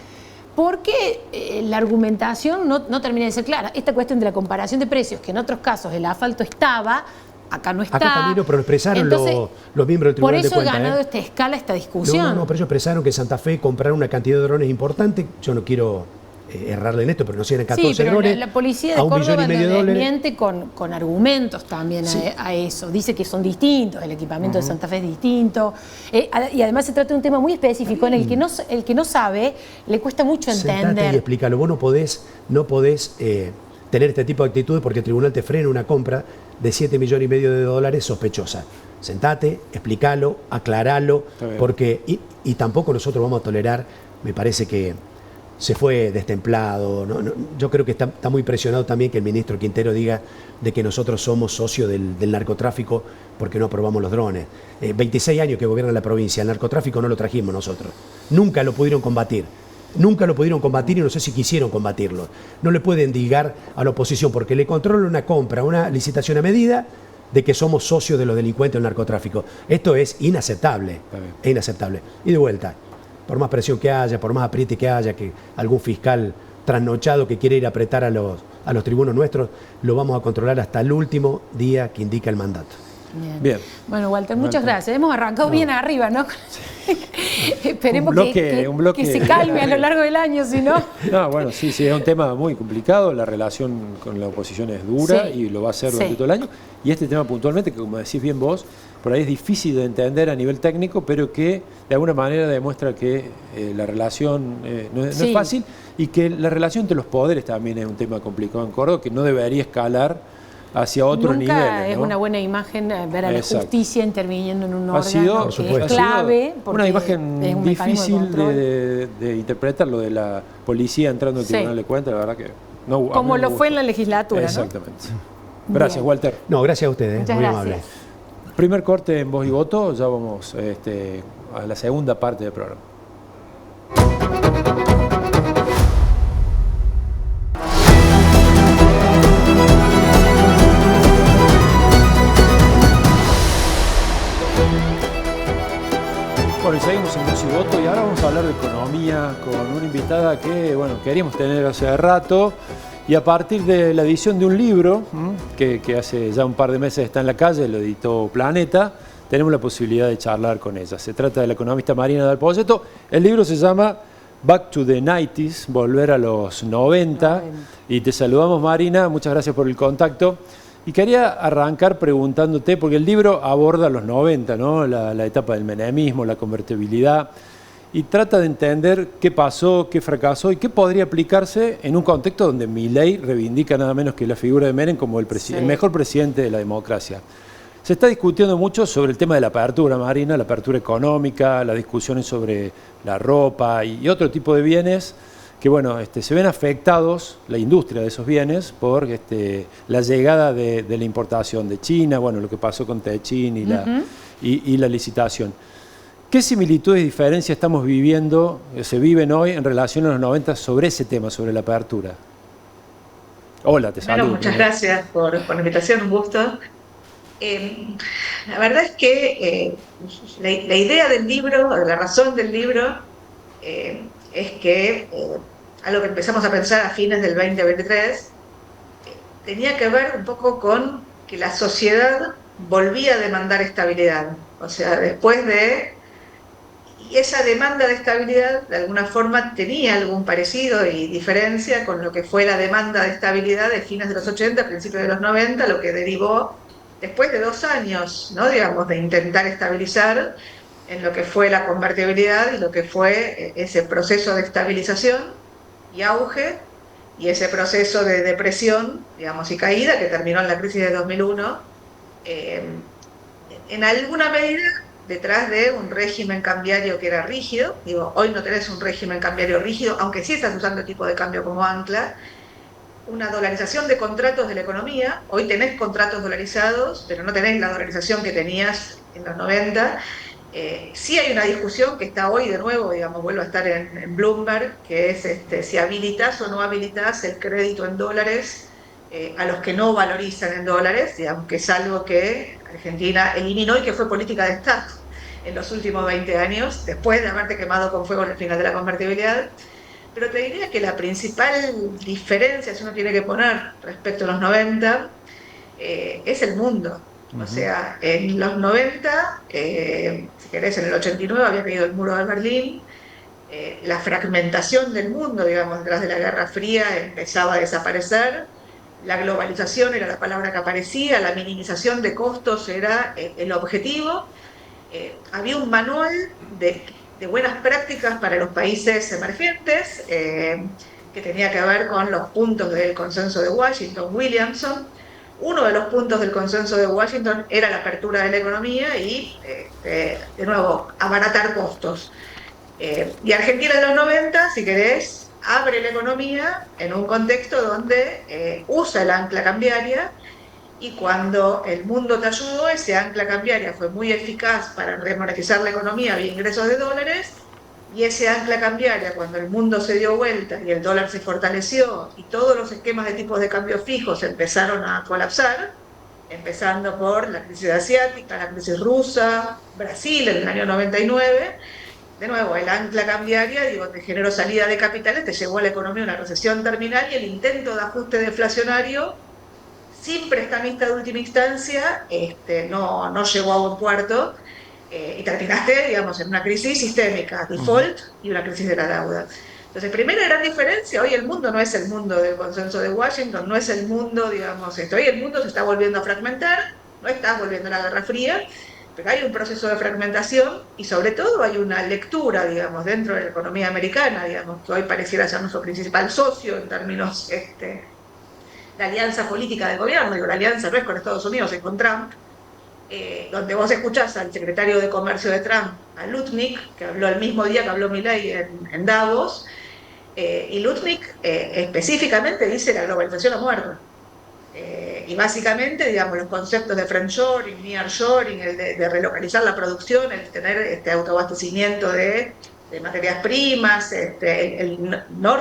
porque la argumentación no termina de ser clara. Esta cuestión de la comparación de precios, que en otros casos el asfalto estaba, acá no está.
Acá también pero expresaron los miembros del Tribunal de Cuentas.
Por eso he ganado esta escala, esta discusión.
No, pero ellos expresaron que Santa Fe compraron una cantidad de drones importante. Yo no quiero errarle en esto, pero no si eran 14 drones.
La policía de Córdoba lo desmiente con argumentos también a eso. Dice que son distintos, el equipamiento de Santa Fe es distinto. Y además se trata de un tema muy específico en el que no sabe, le cuesta mucho entender.
Sentate y explícalo. Vos no podés tener este tipo de actitudes porque el tribunal te frena una compra de $7,5 millones sospechosa. Sentate, explícalo, aclaralo, porque y tampoco nosotros vamos a tolerar, me parece que se fue destemplado. Yo creo que está muy presionado también que el ministro Quintero diga de que nosotros somos socios del narcotráfico porque no aprobamos los drones. 26 años que gobierna la provincia, el narcotráfico no lo trajimos nosotros. Nunca lo pudieron combatir. Nunca lo pudieron combatir y no sé si quisieron combatirlo. No le pueden digar a la oposición porque le controla una compra, una licitación a medida de que somos socios de los delincuentes del narcotráfico. Esto es inaceptable. Es inaceptable. Y de vuelta, por más presión que haya, por más apriete que haya, que algún fiscal trasnochado que quiere ir a apretar a los tribunos nuestros, lo vamos a controlar hasta el último día que indica el mandato.
Bien. Bueno, Walter, muchas gracias. Hemos arrancado bien arriba, ¿no? Esperemos que se calme a lo largo del año, si no...
No, bueno, sí, es un tema muy complicado. La relación con la oposición es dura y lo va a ser durante todo el año. Y este tema puntualmente, que como decís bien vos, por ahí es difícil de entender a nivel técnico, pero que de alguna manera demuestra que la relación no es fácil y que la relación entre los poderes también es un tema complicado en Córdoba, que no debería escalar hacia otros
Nunca
niveles,
es
¿no?
una buena imagen ver a la
Exacto.
justicia interviniendo en un
Ha sido,
órgano que es clave. Porque
una
es
imagen
un mecanismo
difícil
control.
de interpretar, lo de la policía entrando al
Sí.
Tribunal de Cuentas, la verdad que no. a mí
Como
no
lo
me
fue en
gustó.
la legislatura, ¿no?
Exactamente. Gracias,
Bien.
Walter.
No, gracias a ustedes,
Muchas
muy
gracias.
amable.
Primer corte en Voz y Voto, ya vamos a la segunda parte del programa. Bueno, y seguimos en Voz y Voto y ahora vamos a hablar de economía con una invitada que, bueno, queríamos tener hace rato y a partir de la edición de un libro que hace ya un par de meses está en la calle, lo editó Planeta, tenemos la posibilidad de charlar con ella. Se trata de la economista Marina Dal Poggio. El libro se llama Back to the 90s, Volver a los 90. Y te saludamos, Marina, muchas gracias por el contacto. Y quería arrancar preguntándote, porque el libro aborda los 90, ¿no? La etapa del menemismo, la convertibilidad, y trata de entender qué pasó, qué fracasó y qué podría aplicarse en un contexto donde Milei reivindica nada menos que la figura de Menem como el mejor presidente de la democracia. Se está discutiendo mucho sobre el tema de la apertura, Marina, la apertura económica, las discusiones sobre la ropa y otro tipo de bienes que, bueno, se ven afectados, la industria de esos bienes, por la llegada de la importación de China, bueno, lo que pasó con Techin y la licitación. ¿Qué similitudes y diferencias estamos viviendo, se viven hoy en relación a los 90 sobre ese tema, sobre la apertura? Hola, te saludo.
Bueno, muchas gracias por la invitación, un gusto. La verdad es que la idea del libro, la razón del libro, es que algo que empezamos a pensar a fines del 2023 tenía que ver un poco con que la sociedad volvía a demandar estabilidad. O sea, después de... Y esa demanda de estabilidad, de alguna forma, tenía algún parecido y diferencia con lo que fue la demanda de estabilidad de fines de los 80, principios de los 90, lo que derivó después de 2 años, ¿no? Digamos, de intentar estabilizar en lo que fue la convertibilidad y lo que fue ese proceso de estabilización y auge y ese proceso de depresión, digamos, y caída que terminó en la crisis de 2001, en alguna medida detrás de un régimen cambiario que era rígido. Digo, hoy no tenés un régimen cambiario rígido, aunque sí estás usando el tipo de cambio como ancla, una dolarización de contratos de la economía. Hoy tenés contratos dolarizados, pero no tenés la dolarización que tenías en los 90. Sí hay una discusión que está hoy de nuevo, digamos, vuelve a estar en Bloomberg, que es si habilitás o no habilitás el crédito en dólares a los que no valorizan en dólares, digamos, que es algo que Argentina eliminó y que fue política de Estado en los últimos 20 años, después de haberte quemado con fuego en el final de la convertibilidad. Pero te diría que la principal diferencia, si uno tiene que poner respecto a los 90, es el mundo. O sea, en los 90, si querés, en el 89 había caído el muro de Berlín, la fragmentación del mundo, digamos, detrás de la Guerra Fría empezaba a desaparecer, la globalización era la palabra que aparecía, la minimización de costos era el objetivo, había un manual de buenas prácticas para los países emergentes, que tenía que ver con los puntos del consenso de Washington-Williamson. Uno de los puntos del consenso de Washington era la apertura de la economía y, de nuevo, abaratar costos. Y Argentina en los 90, si querés, abre la economía en un contexto donde usa el ancla cambiaria, y cuando el mundo te ayudó, ese ancla cambiaria fue muy eficaz para remonetizar la economía vía ingresos de dólares, y ese ancla cambiaria, cuando el mundo se dio vuelta y el dólar se fortaleció y todos los esquemas de tipos de cambio fijos empezaron a colapsar, empezando por la crisis asiática, la crisis rusa, Brasil en el año 99, de nuevo, el ancla cambiaria, digo, te generó salida de capitales, te llevó a la economía una recesión terminal, y el intento de ajuste deflacionario, sin prestamista de última instancia, no llegó a buen puerto, y terminaste, digamos, en una crisis sistémica, default, y una crisis de la deuda. Entonces, primera gran diferencia, hoy el mundo no es el mundo del consenso de Washington, no es el mundo, digamos, hoy el mundo se está volviendo a fragmentar, no está volviendo a la Guerra Fría, pero hay un proceso de fragmentación y sobre todo hay una lectura, digamos, dentro de la economía americana, digamos, que hoy pareciera ser nuestro principal socio en términos la alianza política del gobierno, digo, la alianza no es con Estados Unidos, es con Trump, donde vos escuchás al secretario de Comercio de Trump, a Lutnick, que habló el mismo día que habló Milei en Davos, y Lutnick específicamente dice la globalización ha muerto. Y básicamente, digamos, los conceptos de friendshoring, nearshoring, el de relocalizar la producción, el tener este autoabastecimiento de materias primas, no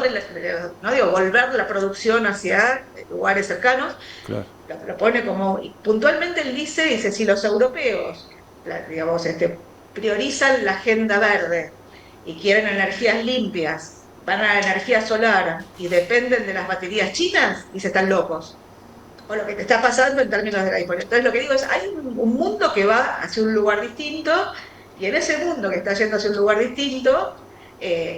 digo volver la producción hacia lugares cercanos,
Claro.
lo pone como, y puntualmente él dice, si los europeos, digamos, priorizan la agenda verde y quieren energías limpias, van a la energía solar y dependen de las baterías chinas, dice, están locos. O lo que te está pasando en términos de la disponibilidad. Entonces lo que digo es, hay un mundo que va hacia un lugar distinto, y en ese mundo que está yendo hacia un lugar distinto,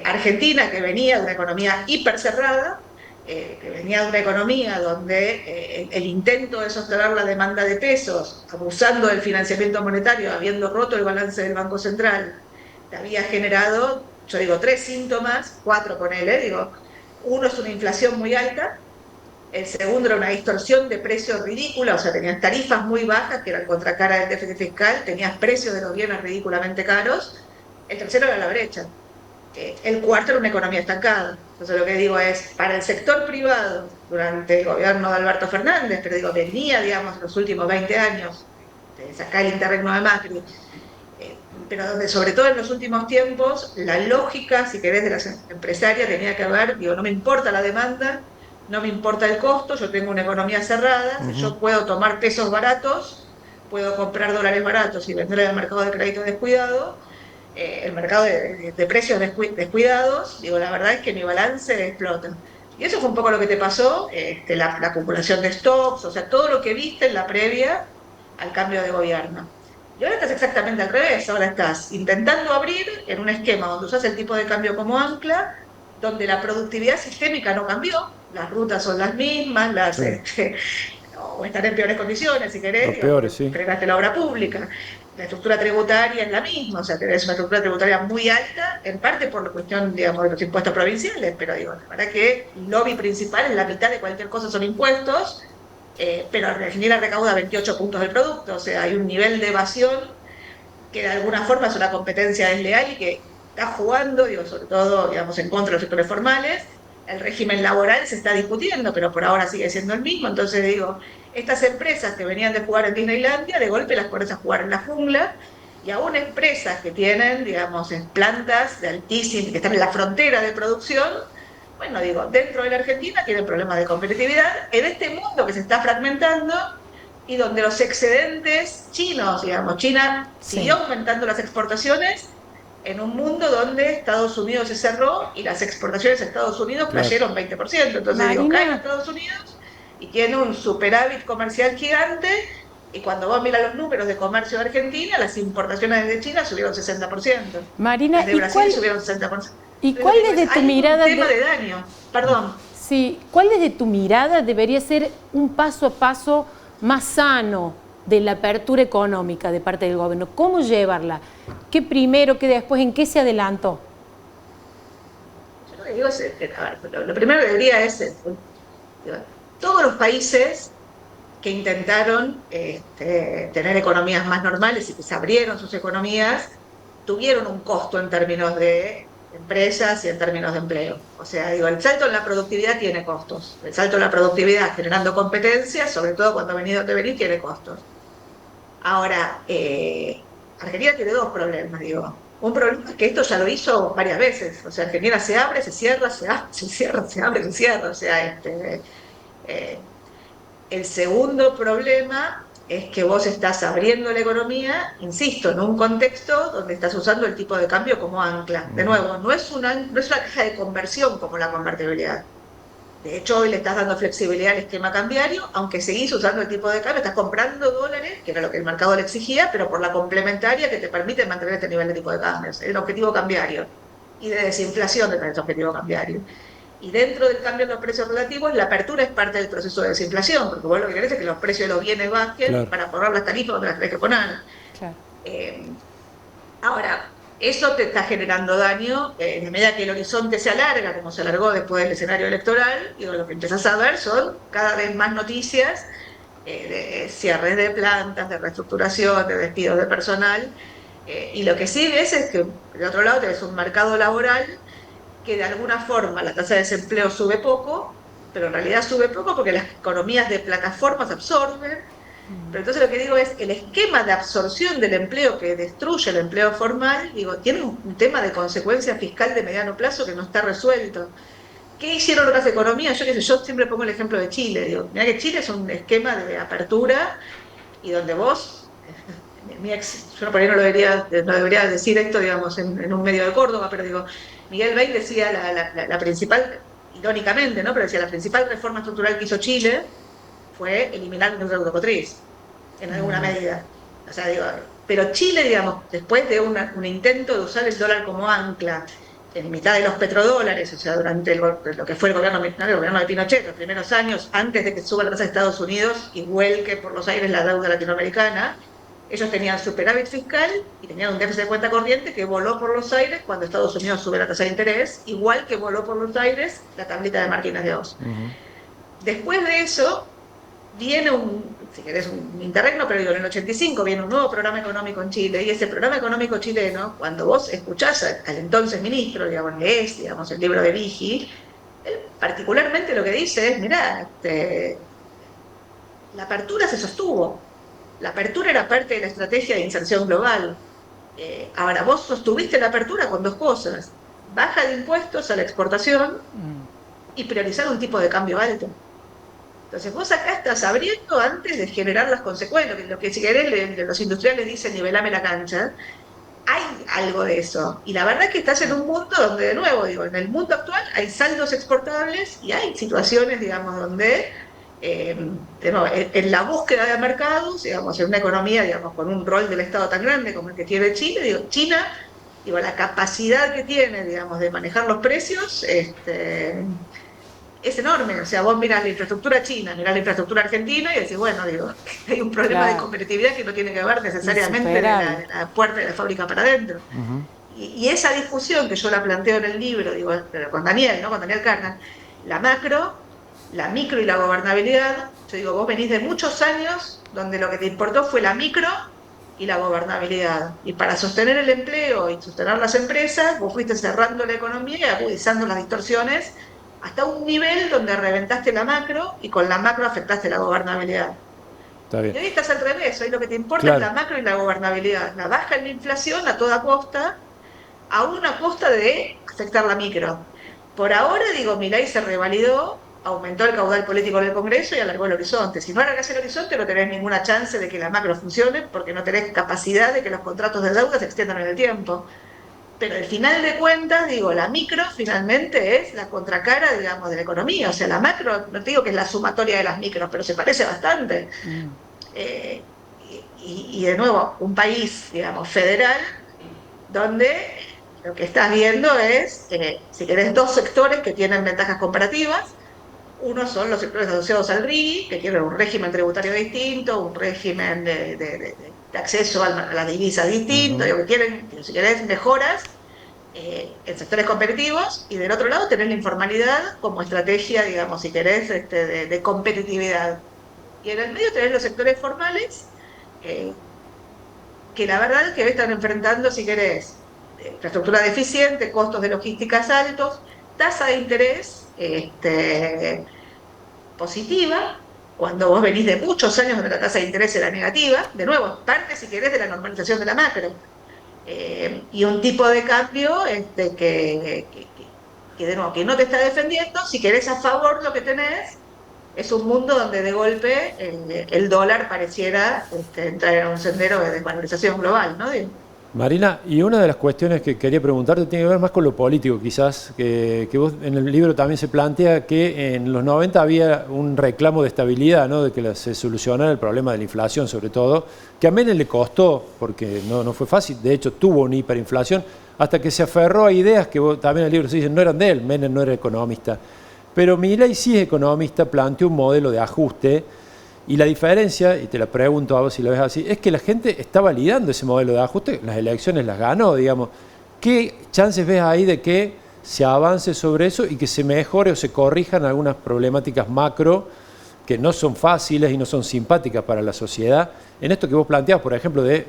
Argentina, que venía de una economía hiper cerrada, que venía de una economía donde el intento de sostener la demanda de pesos, abusando del financiamiento monetario, habiendo roto el balance del Banco Central, te había generado, yo digo, 3 síntomas, 4 ponele, digo, uno es una inflación muy alta, el segundo era una distorsión de precios ridícula, o sea, tenías tarifas muy bajas, que eran contracara del déficit fiscal, tenías precios de los bienes ridículamente caros, el tercero era la brecha, el cuarto era una economía estancada. Entonces lo que digo es, para el sector privado, durante el gobierno de Alberto Fernández, pero digo, venía, digamos, los últimos 20 años, de sacar el interregno de Macri, pero donde sobre todo en los últimos tiempos, la lógica, si querés, de las empresarias tenía que ver, digo, no me importa la demanda, no me importa el costo, yo tengo una economía cerrada, si yo puedo tomar pesos baratos, puedo comprar dólares baratos y vender en el mercado de crédito descuidado, el mercado de precios descuidados, digo, la verdad es que mi balance explota. Y eso fue un poco lo que te pasó, la acumulación de stocks, o sea, todo lo que viste en la previa al cambio de gobierno. Y ahora estás exactamente al revés, ahora estás intentando abrir en un esquema donde usas el tipo de cambio como ancla, donde la productividad sistémica no cambió, las rutas son las mismas, o están en peores condiciones, si querés,
peores, sí.
fregaste la obra pública. La estructura tributaria es la misma, o sea, tenés una estructura tributaria muy alta, en parte por la cuestión, digamos, de los impuestos provinciales, pero digo, la verdad que el lobby principal es la mitad de cualquier cosa son impuestos, pero Argentina recauda 28 puntos del producto, o sea, hay un nivel de evasión que de alguna forma es una competencia desleal y que está jugando, digo, sobre todo, digamos, en contra de los sectores formales. El régimen laboral se está discutiendo, pero por ahora sigue siendo el mismo. Entonces digo, estas empresas que venían de jugar en Disneylandia, de golpe las pones a jugar en la jungla, y aún empresas que tienen, digamos, plantas de altísimo, que están en la frontera de producción, bueno, digo, dentro de la Argentina tienen problemas de competitividad, en este mundo que se está fragmentando, y donde los excedentes chinos, digamos, China siguió aumentando las exportaciones, en un mundo donde Estados Unidos se cerró y las exportaciones a Estados Unidos cayeron 20%. Entonces
Marina,
digo, caen a Estados Unidos y tiene un superávit comercial gigante, y cuando vos miras los números de comercio de Argentina, las importaciones de China subieron 60%.
Marina,
las de Brasil subieron 60%.
¿Y cuál desde tu mirada...
Hay un tema de daño, perdón.
Sí, ¿cuál desde tu mirada debería ser un paso a paso más sano de la apertura económica de parte del gobierno? ¿Cómo llevarla? ¿Qué primero, qué después? ¿En qué se adelantó?
Yo lo que digo es, lo primero que diría es, todos los países que intentaron tener economías más normales y que se abrieron sus economías, tuvieron un costo en términos de empresas y en términos de empleo. O sea, digo, el salto en la productividad tiene costos. El salto en la productividad generando competencia, sobre todo cuando ha venido de venir, tiene costos. Ahora, Argentina tiene dos problemas, digo. Un problema es que esto ya lo hizo varias veces. O sea, Argentina se abre, se cierra, se abre, se cierra, se abre, se cierra. O sea, el segundo problema es que vos estás abriendo la economía, insisto, en un contexto donde estás usando el tipo de cambio como ancla. De nuevo, no es una caja de conversión como la convertibilidad. De hecho, hoy le estás dando flexibilidad al esquema cambiario, aunque seguís usando el tipo de cambio, estás comprando dólares, que era lo que el mercado le exigía, pero por la complementaria que te permite mantener este nivel de tipo de cambio, el objetivo cambiario, y de desinflación de este objetivo cambiario. Y dentro del cambio en los precios relativos, la apertura es parte del proceso de desinflación, porque vos lo que querés es que los precios de los bienes bajen, claro, para poner las tarifas donde las tenés que poner. Claro. Ahora, eso te está generando daño en la medida que el horizonte se alarga, como se alargó después del escenario electoral. Digo, lo que empezás a ver son cada vez más noticias de cierres de plantas, de reestructuración, de despidos de personal. Y lo que sí ves es que, de otro lado, tenés un mercado laboral que de alguna forma la tasa de desempleo sube poco, pero en realidad sube poco porque las economías de plataformas absorben. Pero entonces lo que digo es, el esquema de absorción del empleo que destruye el empleo formal, digo, tiene un tema de consecuencia fiscal de mediano plazo que no está resuelto. ¿Qué hicieron otras economías? Yo qué sé, yo siempre pongo el ejemplo de Chile. Digo, mirá que Chile es un esquema de apertura y donde vos, yo por ahí no debería decir esto, digamos, en un medio de Córdoba, pero digo, Miguel Bay decía la principal, irónicamente, ¿no? Pero decía, la principal reforma estructural que hizo Chile fue eliminar la industria automotriz, en alguna medida. O sea, digo, pero Chile, digamos, después de un intento de usar el dólar como ancla, en mitad de los petrodólares, o sea, durante lo que fue el gobierno de Pinochet, los primeros años, antes de que suba la tasa de Estados Unidos y vuelque por los aires la deuda latinoamericana, ellos tenían superávit fiscal y tenían un déficit de cuenta corriente que voló por los aires cuando Estados Unidos sube la tasa de interés, igual que voló por los aires la tablita de Martínez de Oz. Después de eso, viene si querés, un interregno, pero digo, en el 85 viene un nuevo programa económico en Chile, y ese programa económico chileno, cuando vos escuchás al entonces ministro, digamos, lees, digamos, el libro de Vigi, él particularmente lo que dice es, mirá, la apertura se sostuvo, la apertura era parte de la estrategia de inserción global. Ahora, vos sostuviste la apertura con dos cosas, baja de impuestos a la exportación y priorizar un tipo de cambio alto. Entonces vos acá estás abriendo antes de generar las consecuencias, lo que si querés los industriales dicen nivelame la cancha, hay algo de eso. Y la verdad es que estás en un mundo donde, de nuevo, digo, en el mundo actual hay saldos exportables y hay situaciones, digamos, donde, de nuevo, en la búsqueda de mercados, digamos, en una economía, digamos, con un rol del Estado tan grande como el que tiene Chile, digo, China, digo, la capacidad que tiene, digamos, de manejar los precios, es enorme. O sea, vos mirás la infraestructura china, mirás la infraestructura argentina y decís, bueno, digo, hay un problema de competitividad que no tiene que ver necesariamente de la puerta de la fábrica para adentro. Y esa discusión que yo la planteo en el libro, digo, con Daniel, ¿no? Con Daniel Carnan, la macro, la micro y la gobernabilidad, yo digo, vos venís de muchos años donde lo que te importó fue la micro y la gobernabilidad. Y para sostener el empleo y sostener las empresas, vos fuiste cerrando la economía y agudizando las distorsiones hasta un nivel donde reventaste la macro y con la macro afectaste la gobernabilidad. Está bien. Y hoy estás al revés, hoy lo que te importa es la macro y la gobernabilidad, la baja en la inflación a toda costa, a una costa de afectar la micro. Por ahora, digo, Milei se revalidó, aumentó el caudal político del Congreso y alargó el horizonte. Si no alargás el horizonte no tenés ninguna chance de que la macro funcione porque no tenés capacidad de que los contratos de deuda se extiendan en el tiempo. Pero al final de cuentas, digo, la micro finalmente es la contracara, digamos, de la economía. O sea, la macro, no te digo que es la sumatoria de las micros, pero se parece bastante. Y de nuevo, un país, digamos, federal, donde lo que estás viendo es, si querés, dos sectores que tienen ventajas comparativas. Uno son los sectores asociados al RIGI, que tienen un régimen tributario distinto, un régimen de acceso a la divisa distinto, que tienen, si querés, mejoras en sectores competitivos, y del otro lado tenés la informalidad como estrategia, digamos, si querés, de competitividad. Y en el medio tenés los sectores formales, que la verdad es que están enfrentando, si querés, infraestructura deficiente, costos de logísticas altos, tasa de interés positiva, cuando vos venís de muchos años donde la tasa de interés era negativa, de nuevo, parte, si querés, de la normalización de la macro, y un tipo de cambio que de nuevo, que no te está defendiendo. Si querés a favor, lo que tenés es un mundo donde de golpe el dólar pareciera entrar en un sendero de desvalorización global, ¿no?
Marina, y una de las cuestiones que quería preguntarte tiene que ver más con lo político, quizás, que vos en el libro también se plantea que en los 90 había un reclamo de estabilidad, ¿no? De que se solucionara el problema de la inflación, sobre todo, que a Menem le costó, porque no fue fácil, de hecho tuvo una hiperinflación, hasta que se aferró a ideas que vos, también en el libro se dicen no eran de él, Menem no era economista. Pero Milei sí es economista, planteó un modelo de ajuste. Y la diferencia, y te la pregunto a vos si lo ves así, es que la gente está validando ese modelo de ajuste, las elecciones las ganó, digamos. ¿Qué chances ves ahí de que se avance sobre eso y que se mejore o se corrijan algunas problemáticas macro que no son fáciles y no son simpáticas para la sociedad, en esto que vos planteas, por ejemplo, de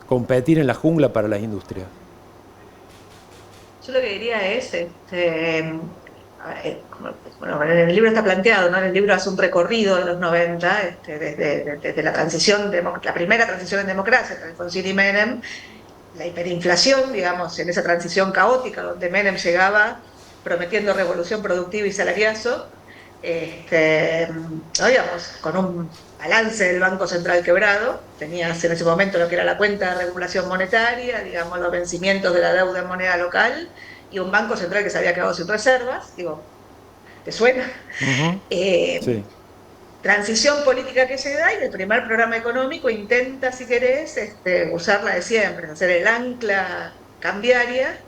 competir en la jungla para las industrias?
Yo lo que diría es, bueno, en el libro está planteado, ¿no? En el libro hace un recorrido de los 90, desde la transición, la primera transición en democracia, entre Alfonsín y Menem, la hiperinflación, digamos, en esa transición caótica donde Menem llegaba prometiendo revolución productiva y salariazo, ¿no? Digamos, con un balance del Banco Central quebrado, tenías en ese momento lo que era la cuenta de regulación monetaria, digamos, los vencimientos de la deuda en moneda local, y un Banco Central que se había quedado sin reservas, digo, ¿te suena?
Sí.
Transición política que se da, y el primer programa económico intenta, si querés, usarla de siempre, hacer el ancla cambiaria,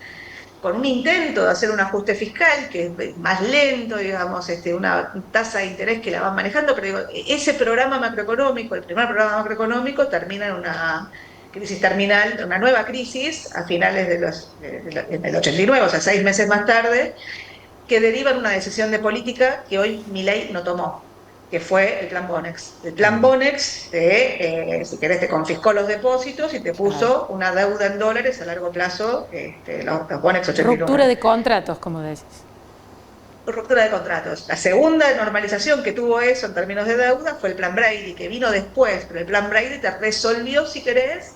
con un intento de hacer un ajuste fiscal que es más lento, digamos, una tasa de interés que la van manejando, pero digo, ese programa macroeconómico, el primer programa macroeconómico, termina en una crisis terminal, una nueva crisis a finales del 89, o sea, 6 meses más tarde, que deriva en una decisión de política que hoy Milei no tomó, que fue el plan Bonex. El plan Bonex, si querés, te confiscó los depósitos y te puso una deuda en dólares a largo plazo, los Bonex 89.
Ruptura de contratos, como decís.
Ruptura de contratos. La segunda normalización que tuvo eso en términos de deuda fue el plan Brady, que vino después, pero el plan Brady te resolvió, si querés,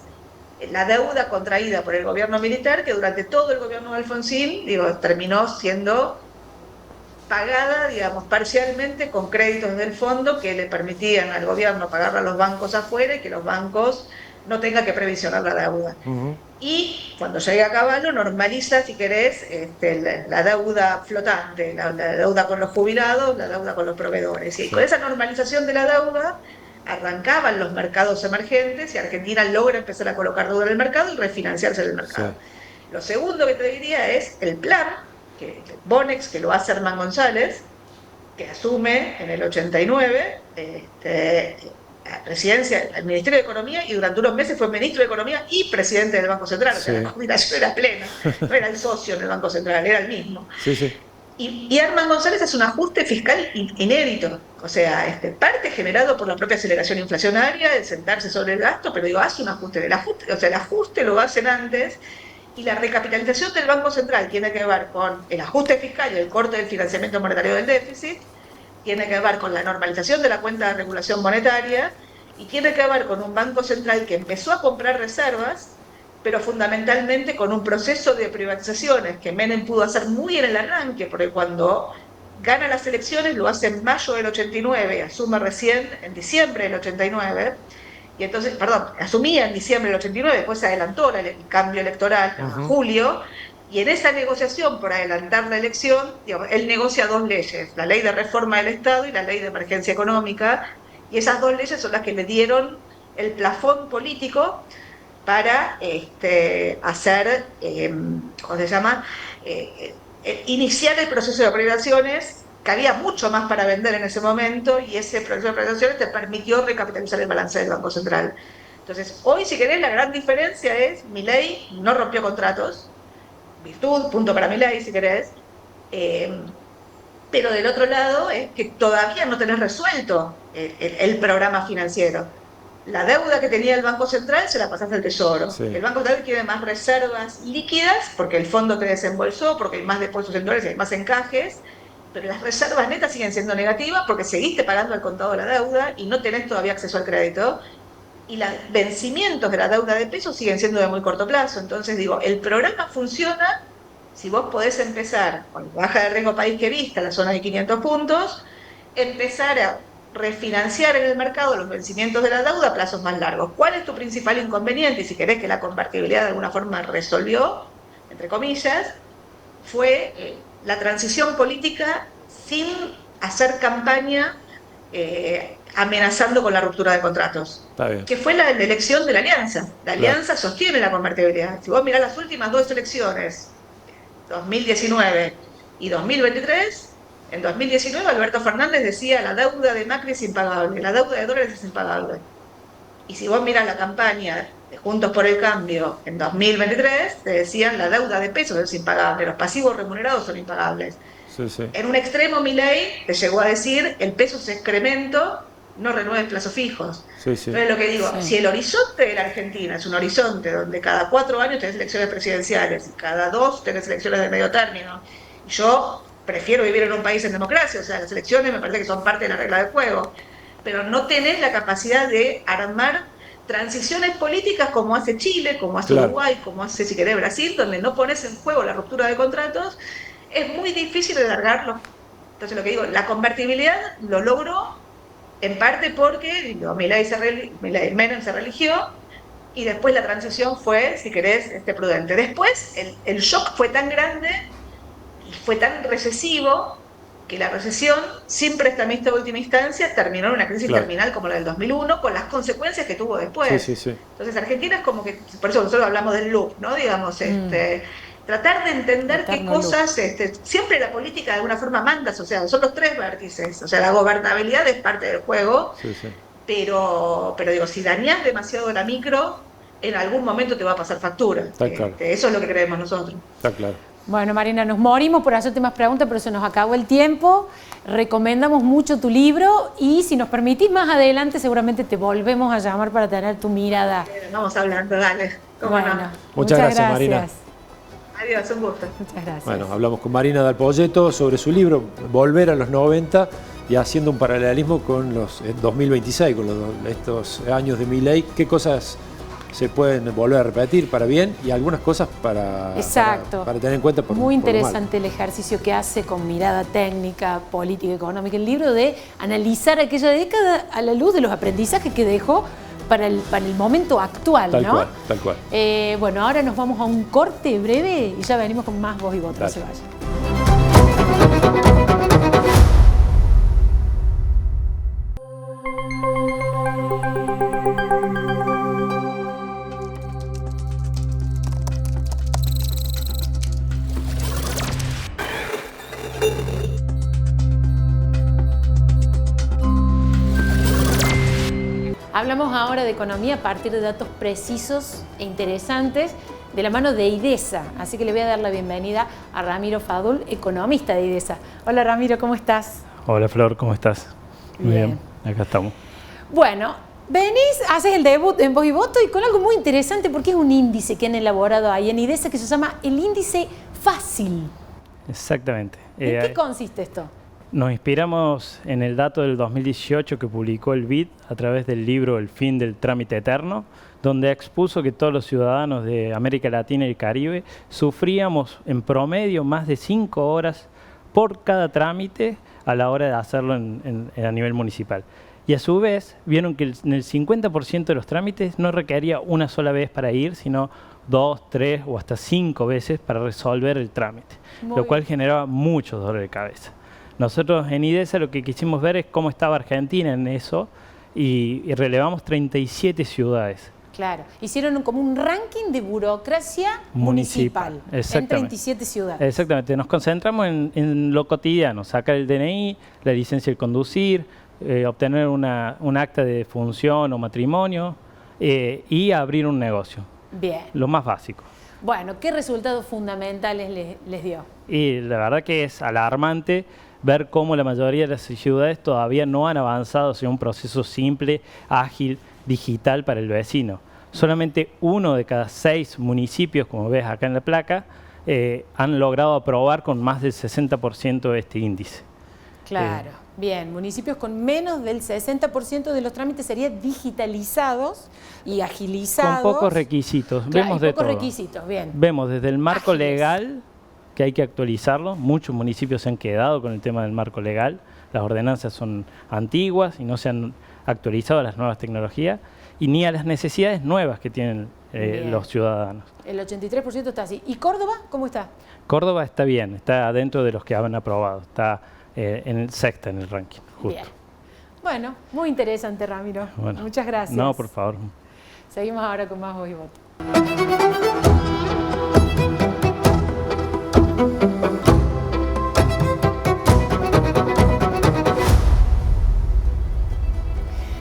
la deuda contraída por el gobierno militar, que durante todo el gobierno de Alfonsín, terminó siendo pagada, digamos, parcialmente con créditos del fondo que le permitían al gobierno pagarle a los bancos afuera y que los bancos no tengan que previsionar la deuda. Y cuando llega a Caballo normaliza, si querés, la deuda flotante, la deuda con los jubilados, la deuda con los proveedores. Y con esa normalización de la deuda arrancaban los mercados emergentes y Argentina logra empezar a colocar deuda en el mercado y refinanciarse en el mercado. Sí. Lo segundo que te diría es el plan, Bonex, que lo hace Herman González, que asume en el 89 la presidencia, el Ministerio de Economía, y durante unos meses fue ministro de Economía y presidente del Banco Central. Sí. O sea, la combinación era plena, no era el socio en el Banco Central, era el mismo.
Sí, sí.
Y Herman González hace un ajuste fiscal inédito, o sea, parte generado por la propia aceleración inflacionaria, de sentarse sobre el gasto, pero hace un ajuste, o sea, el ajuste lo hacen antes. Y la recapitalización del Banco Central tiene que ver con el ajuste fiscal y el corte del financiamiento monetario del déficit, tiene que ver con la normalización de la cuenta de regulación monetaria y tiene que ver con un Banco Central que empezó a comprar reservas, pero fundamentalmente con un proceso de privatizaciones que Menem pudo hacer muy en el arranque, porque cuando gana las elecciones lo hace en mayo del 89 y asume recién en diciembre del 89. Y entonces, asumía en diciembre del 89, después se adelantó el cambio electoral a julio, y en esa negociación por adelantar la elección, él negocia 2 leyes, la ley de reforma del Estado y la ley de emergencia económica, y esas 2 leyes son las que le dieron el plafón político para hacer, ¿cómo se llama?, iniciar el proceso de privatizaciones, que había mucho más para vender en ese momento, y ese proceso de privatizaciones te permitió recapitalizar el balance del Banco Central. Entonces, hoy, si querés, la gran diferencia es Milei no rompió contratos, virtud, punto para Milei, si querés, pero del otro lado es que todavía no tenés resuelto el programa financiero. La deuda que tenía el Banco Central se la pasaste al Tesoro. Sí. El Banco Central tiene más reservas líquidas porque el fondo te desembolsó, porque hay más depósitos en dólares y hay más encajes, pero las reservas netas siguen siendo negativas porque seguiste pagando al contado la deuda y no tenés todavía acceso al crédito, y los vencimientos de la deuda de pesos siguen siendo de muy corto plazo. Entonces el programa funciona si vos podés empezar con baja de riesgo país que vista, la zona de 500 puntos, empezar a refinanciar en el mercado los vencimientos de la deuda a plazos más largos. ¿Cuál es tu principal inconveniente? Y si querés que la convertibilidad de alguna forma resolvió, entre comillas, fue la transición política sin hacer campaña amenazando con la ruptura de contratos, que fue la elección de la Alianza. La Alianza sostiene la convertibilidad. Si vos mirás las últimas 2 elecciones, 2019 y 2023, en 2019 Alberto Fernández decía: la deuda de Macri es impagable, la deuda de dólares es impagable. Y si vos mirás la campaña de Juntos por el Cambio en 2023 te decían la deuda de pesos es impagable, los pasivos remunerados son impagables.
Sí, sí.
En un extremo, Milei te llegó a decir el peso es excremento, no renueves plazos fijos.
Sí, sí.
Entonces lo que digo, si el horizonte de la Argentina es un horizonte donde cada 4 años tenés elecciones presidenciales y cada 2 tenés elecciones de medio término, yo prefiero vivir en un país en democracia, o sea, las elecciones me parece que son parte de la regla del juego, pero no tenés la capacidad de armar transiciones políticas como hace Chile, como hace Uruguay, como hace, si querés, Brasil, donde no pones en juego la ruptura de contratos, es muy difícil de alargarlo. Entonces lo que digo, la convertibilidad lo logró en parte porque Menem se religió y después la transición fue, si querés, prudente. Después el shock fue tan grande y fue tan recesivo que la recesión, sin prestamista de última instancia, terminó en una crisis terminal como la del 2001, con las consecuencias que tuvo después.
Sí, sí, sí.
Entonces Argentina es como que, por eso nosotros hablamos del loop, ¿no? Digamos, tratar de entender qué cosas, siempre la política de alguna forma manda, o sea, son los 3 vértices, o sea, la gobernabilidad es parte del juego, pero digo, si dañás demasiado la micro, en algún momento te va a pasar factura.
Claro.
Eso es lo que creemos nosotros.
Está claro.
Bueno, Marina, nos morimos por hacerte más preguntas, pero se nos acabó el tiempo. Recomendamos mucho tu libro y si nos permitís más adelante seguramente te volvemos a llamar para tener tu mirada.
Vamos hablando, dale.
Bueno,
no.
Muchas gracias, Marina.
Adiós, un gusto.
Muchas gracias.
Bueno, hablamos con Marina Dal Poyeto sobre su libro Volver a los 90 y haciendo un paralelismo con los 2026, con estos años de Milei. ¿Qué cosas se pueden volver a repetir para bien y algunas cosas para tener en cuenta?
Muy interesante el ejercicio que hace con mirada técnica, política, económica, el libro de analizar aquella década a la luz de los aprendizajes que dejó para el momento actual, ¿no?
Tal cual.
Bueno, ahora nos vamos a un corte breve y ya venimos con más Voz y Voto. No se vayan. Hablamos ahora de economía a partir de datos precisos e interesantes de la mano de IDESA. Así que le voy a dar la bienvenida a Ramiro Fadul, economista de IDESA. Hola Ramiro, ¿cómo estás?
Hola Flor, ¿cómo estás? Muy bien, acá estamos.
Bueno, venís, haces el debut en Voz y Voto y con algo muy interesante porque es un índice que han elaborado ahí en IDESA que se llama el índice fácil.
Exactamente.
¿En qué consiste esto?
Nos inspiramos en el dato del 2018 que publicó el BID a través del libro El fin del trámite eterno, donde expuso que todos los ciudadanos de América Latina y el Caribe sufríamos en promedio más de 5 horas por cada trámite a la hora de hacerlo a nivel municipal. Y a su vez vieron que en el 50% de los trámites no requería una sola vez para ir, sino 2, 3 o hasta 5 veces para resolver el trámite, lo cual generaba mucho dolor de cabeza. Nosotros en IDESA lo que quisimos ver es cómo estaba Argentina en eso y relevamos 37 ciudades.
Claro, hicieron como un ranking de burocracia municipal en 37 ciudades.
Exactamente, nos concentramos en lo cotidiano, sacar el DNI, la licencia de conducir, obtener un acta de función o matrimonio y abrir un negocio.
Bien.
Lo más básico.
Bueno, ¿qué resultados fundamentales les dio?
Y la verdad que es alarmante ver cómo la mayoría de las ciudades todavía no han avanzado hacia un proceso simple, ágil, digital para el vecino. Solamente 1 de cada 6 municipios, como ves acá en la placa, han logrado aprobar con más del 60% de este índice.
Claro, bien. Municipios con menos del 60% de los trámites serían digitalizados y agilizados.
Con pocos requisitos.
Claro,
vemos de
pocos
todo.
requisitos, bien.
Vemos desde el marco legal, que hay que actualizarlo. Muchos municipios se han quedado con el tema del marco legal. Las ordenanzas son antiguas y no se han actualizado a las nuevas tecnologías y ni a las necesidades nuevas que tienen los ciudadanos.
El 83% está así. ¿Y Córdoba cómo está?
Córdoba está bien, está dentro de los que han aprobado. Está en el sexta en el ranking, justo.
Bien. Bueno, muy interesante, Ramiro.
Bueno,
muchas gracias.
No, por favor.
Seguimos ahora con más Voz y Voto.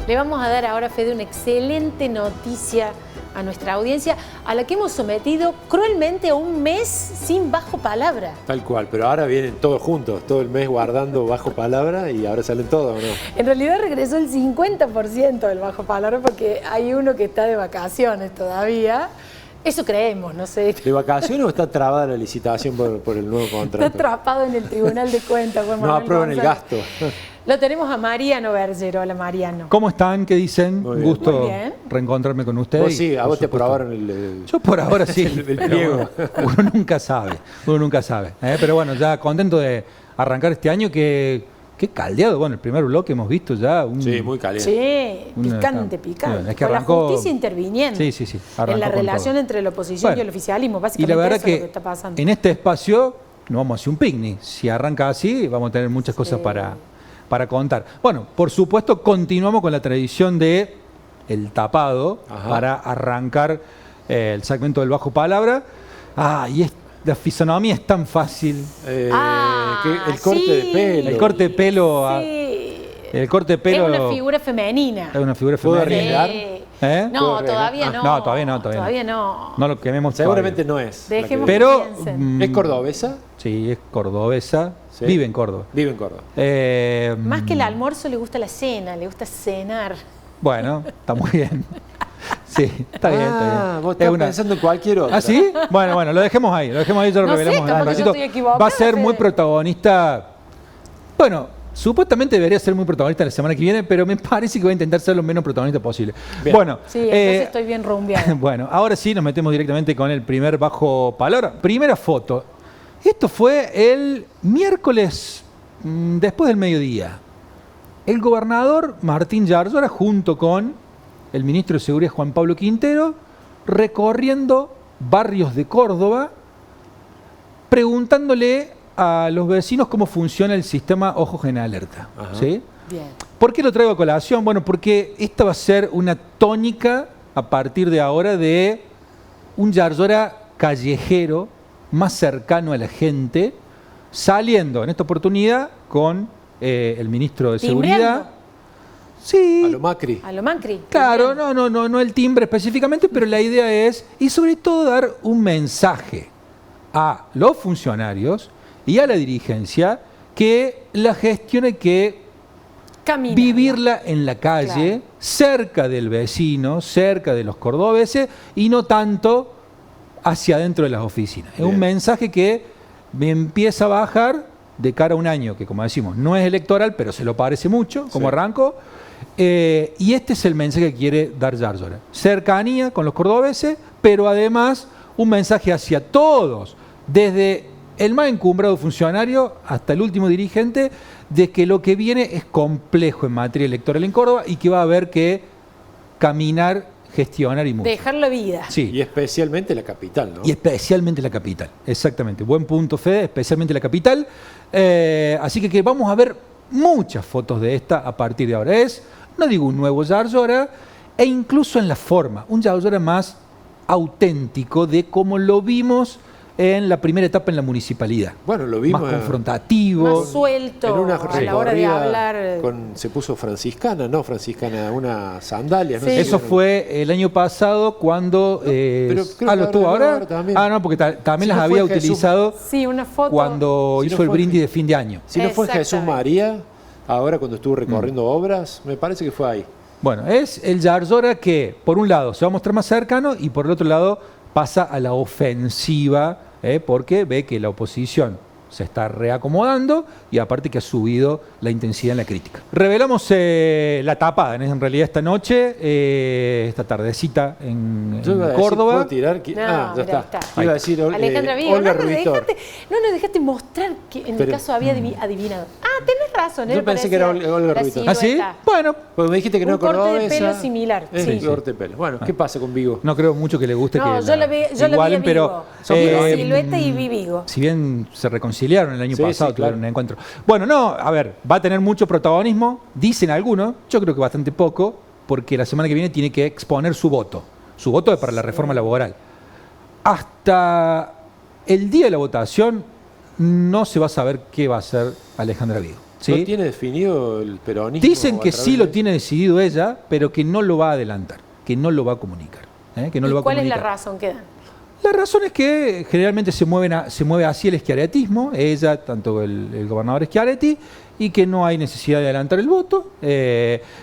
Le vamos a dar ahora, Fede, una excelente noticia a nuestra audiencia, a la que hemos sometido cruelmente a un mes sin bajo palabra.
Tal cual, pero ahora vienen todos juntos, todo el mes guardando bajo palabra y ahora salen todos, ¿o no?
En realidad regresó el 50% del bajo palabra porque hay uno que está de vacaciones todavía. Eso creemos, no sé.
¿De vacaciones o está trabada la licitación por el nuevo contrato?
Está atrapado en el Tribunal de Cuentas. Juan
No
Manuel
aprueban el
González.
gasto.
Lo tenemos a Mariano Bergero. Hola, Mariano.
¿Cómo están? ¿Qué dicen?
Muy
Un
bien.
gusto
Muy bien.
reencontrarme con ustedes.
Vos sí, a
Por
vos te
supuesto.
aprobaron el
Yo por ahora sí.
el
pero
pliego.
bueno, uno nunca sabe. Pero bueno, ya contento de arrancar este año que qué caldeado. Bueno, el primer bloque hemos visto ya
Sí, muy caliente.
Sí,
Una-
picante.
es que
Con
arrancó-
la justicia interviniendo.
Sí. Arrancó
En la
con
relación
todo.
entre la oposición y
Bueno,
el oficialismo.
Y
Básicamente
la verdad
eso es lo que
que
está pasando.
en este espacio no vamos a hacer un picnic. Si arranca así, vamos a tener muchas cosas para contar. Bueno, por supuesto, continuamos con la tradición de el tapado
Ajá.
para arrancar el segmento del bajo palabra. La fisonomía es tan fácil.
Que el corte
sí.
de pelo.
El corte de pelo.
Sí.
El corte de pelo.
Es una figura femenina.
Es una figura
¿Puedo
femenina.
arriesgar?
Sí.
¿Eh?
No,
¿Puedo arriesgar?
todavía no.
No, todavía no.
Todavía no.
No lo quememos
Seguramente
todavía.
no es.
Dejemos
la que-
Pero
piensen.
¿Es cordobesa?
Sí, es cordobesa.
Sí.
Vive en Córdoba.
Vive en Córdoba.
Más que el almuerzo le gusta la cena, le gusta cenar.
Bueno, está muy bien. Sí, está bien.
Vos
Es
estás
una-
pensando en cualquier otra.
¿Ah, sí? Bueno, lo dejemos ahí, ya lo
No sé,
revelamos
capaz
en un
que yo
ratito.
estoy equivocada,
Va a ser muy
Fede.
protagonista. Bueno, supuestamente debería ser muy protagonista la semana que viene, pero me parece que voy a intentar ser lo menos protagonista posible.
Bien.
Bueno,
Sí, entonces estoy bien rumbeada.
bueno, ahora sí nos metemos directamente con el primer bajo palabra. Primera foto. Esto fue el miércoles después del mediodía. El gobernador Martín Yarlora junto con el ministro de Seguridad Juan Pablo Quintero recorriendo barrios de Córdoba preguntándole a los vecinos cómo funciona el sistema Ojos en Alerta.
Ajá.
¿Sí?
Bien.
¿Por qué lo traigo a colación? Bueno, porque esta va a ser una tónica a partir de ahora de un Yarlora callejero, más cercano a la gente, saliendo en esta oportunidad con el ministro de
Timbreando.
Seguridad. Sí,
A lo Macri.
A lo Macri.
claro, no el timbre específicamente, pero la idea es, y sobre todo dar un mensaje a los funcionarios y a la dirigencia que la gestión hay que
Camina.
vivirla en la calle,
Claro.
cerca del vecino, cerca de los cordobeses y no tanto hacia adentro de las oficinas. Es
Bien.
un mensaje que me empieza a bajar de cara a un año que, como decimos, no es electoral, pero se lo parece mucho, como
Sí.
arranco. Y este es el mensaje que quiere dar Yarlora. Cercanía con los cordobeses, pero además un mensaje hacia todos, desde el más encumbrado funcionario hasta el último dirigente, de que lo que viene es complejo en materia electoral en Córdoba y que va a haber que caminar, gestionar y mucho.
Dejar la vida.
Sí.
Y especialmente la capital, ¿no?
Y especialmente la capital, exactamente. Buen punto, Fede, especialmente la capital. Así que vamos a ver muchas fotos de esta a partir de ahora. No digo un nuevo Yarlora, e incluso en la forma, un Yarlora más auténtico de cómo lo vimos en la primera etapa en la municipalidad.
Bueno, lo vimos.
Más confrontativo.
Más suelto
En una
a la hora de
recorrida
hablar.
se puso franciscana, una sandalia. No
Sí.
sé si
Eso
vieron.
fue el año pasado cuando...
pero creo que
¿lo tuvo
ahora
ahora?
también.
No, porque también
Si
las
no
había
fue Jesús.
utilizado
Sí, una foto.
cuando
Si
hizo
no
el
fue
brindis de fin de año.
Si no fue Jesús
Exactamente.
María, ahora cuando estuvo recorriendo
Mm.
obras, me parece que fue ahí.
Bueno, es el Yarlora que, por un lado, se va a mostrar más cercano y por el otro lado pasa a la ofensiva, porque ve que la oposición se está reacomodando y aparte que ha subido la intensidad en la crítica. Revelamos la tapada en realidad esta noche, esta tardecita en
Yo iba a decir,
Córdoba.
¿puedo tirar?
No,
Ya
mirá,
está.
está.
Iba a decir
Alejandra Vigo,
Olga
no nos
Rubitor.
dejaste mostrar que en mi
Pero-
caso había adivinado. tenés razón.
Yo
me
pensé que era
parecía
Olga
la
Rubitor.
¿Ah, sí?
silueta.
Bueno,
Porque me dijiste que no
Un corte de
cordobesa.
pelo similar,
Es
sí.
el corte de pelo. Bueno, ¿qué pasa con Vigo?
no creo mucho que le guste
No,
que
yo la vi a
igualen,
Vigo.
pero
Vi la silueta y vi Vigo.
si bien se reconciliaron el año
Sí,
pasado,
sí, claro.
tuvieron un encuentro. Bueno, no, a ver, va a tener mucho protagonismo, dicen algunos, yo creo que bastante poco, porque la semana que viene tiene que exponer su voto. Su voto es para la reforma laboral. Hasta el día de la votación no se va a saber qué va a hacer Alejandra Vigo. ¿sí?
¿No tiene definido el peronismo?
Dicen que
a través
sí lo
de-
tiene decidido ella, pero que no lo va a adelantar, que no lo va a comunicar. Que no lo va a
¿Cuál es
comunicar.
la razón que dan?
La razón es que generalmente se mueve así el schiarettismo, ella, tanto el gobernador Schiaretti, y que no hay necesidad de adelantar el voto.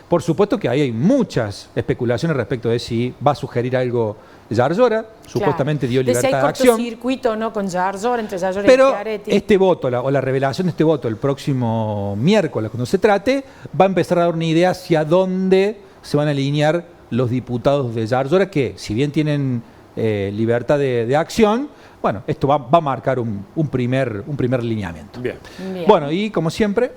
Por supuesto que ahí hay muchas especulaciones respecto de si va a sugerir algo Yarlora, supuestamente dio
De si hay
libertad de acción.
cortocircuito o no con Yarlora, entre Yarlora y
Pero
Schiaretti.
este voto, o la revelación de este voto el próximo miércoles, cuando se trate, va a empezar a dar una idea hacia dónde se van a alinear los diputados de Yarlora, que si bien tienen libertad de acción, bueno, esto va a marcar un primer lineamiento.
Bien.
Bien.
Bueno, y como siempre,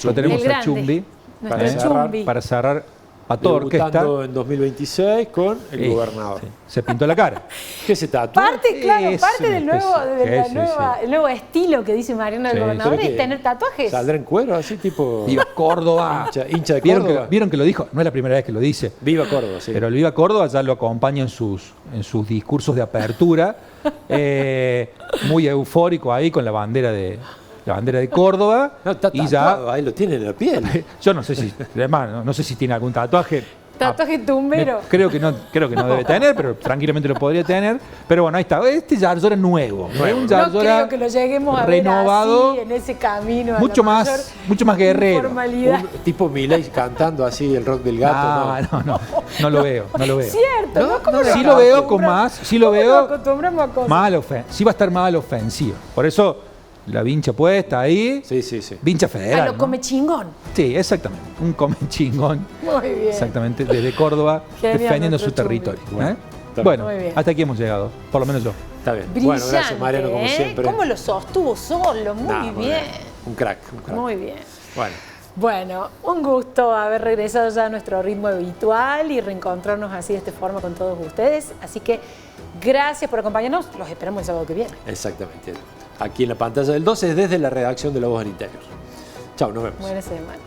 lo tenemos
El
a Chumbi
nuestro Chumbi.
para cerrar a toda orquesta.
Debutando en 2026 con el gobernador.
Sí, se pintó la cara.
¿Qué se tatúa?
Parte, claro,
Es
parte
una
del nuevo,
especie-
de la
sí,
nueva, el nuevo estilo que dice Mariano del
Sí.
gobernador
¿Pero
es
qué?
tener tatuajes.
¿Saldrá en cuero así tipo?
Viva Córdoba.
Hincha de
¿Vieron
Córdoba?
vieron que lo dijo? No es la primera vez que lo dice.
Viva Córdoba, sí.
Pero el Viva Córdoba ya lo acompaña en sus discursos de apertura, muy eufórico ahí con la bandera de Córdoba.
No, está
y
tatuado, ahí lo tiene en la piel.
yo no sé si, además, no sé si tiene algún tatuaje.
Tatuaje tumbero.
Creo que no debe tener, pero tranquilamente lo podría tener. Pero bueno, ahí está. Este Yarlora nuevo. Un
No
Yarlora
creo que lo lleguemos a
renovado,
ver así, en ese camino. a
mucho
la mayor
más guerrero.
informalidad.
Un tipo Milei cantando así el rock del gato.
No lo veo.
Cierto, ¿no? ¿Cómo
Sí
nos
lo veo con
acostumbramos?
más, sí lo
¿Cómo
veo
nos acostumbramos a cosas?
sí va a estar mal ofensivo. Por eso la vincha puesta ahí,
Sí, sí, sí.
vincha
A
federal.
lo
¿no?
come chingón.
Sí, exactamente. Un come chingón.
Muy bien.
Exactamente, desde Córdoba,
Genial,
defendiendo
nuestro
su territorio.
Bueno, está
Bueno,
Muy bien.
hasta aquí hemos llegado, por lo menos yo.
Está bien.
Brillante,
Bueno, gracias Mariano, como siempre.
¿Cómo lo sostuvo solo? Muy
Nah,
bien.
Un crack, un crack.
Muy bien.
Bueno,
Bueno, un gusto haber regresado ya a nuestro ritmo habitual y reencontrarnos así de esta forma con todos ustedes. Así que gracias por acompañarnos. Los esperamos el sábado que viene.
exactamente. Aquí en la pantalla del 12 desde la redacción de La Voz del Interior. Chao, nos vemos.
Buena semana.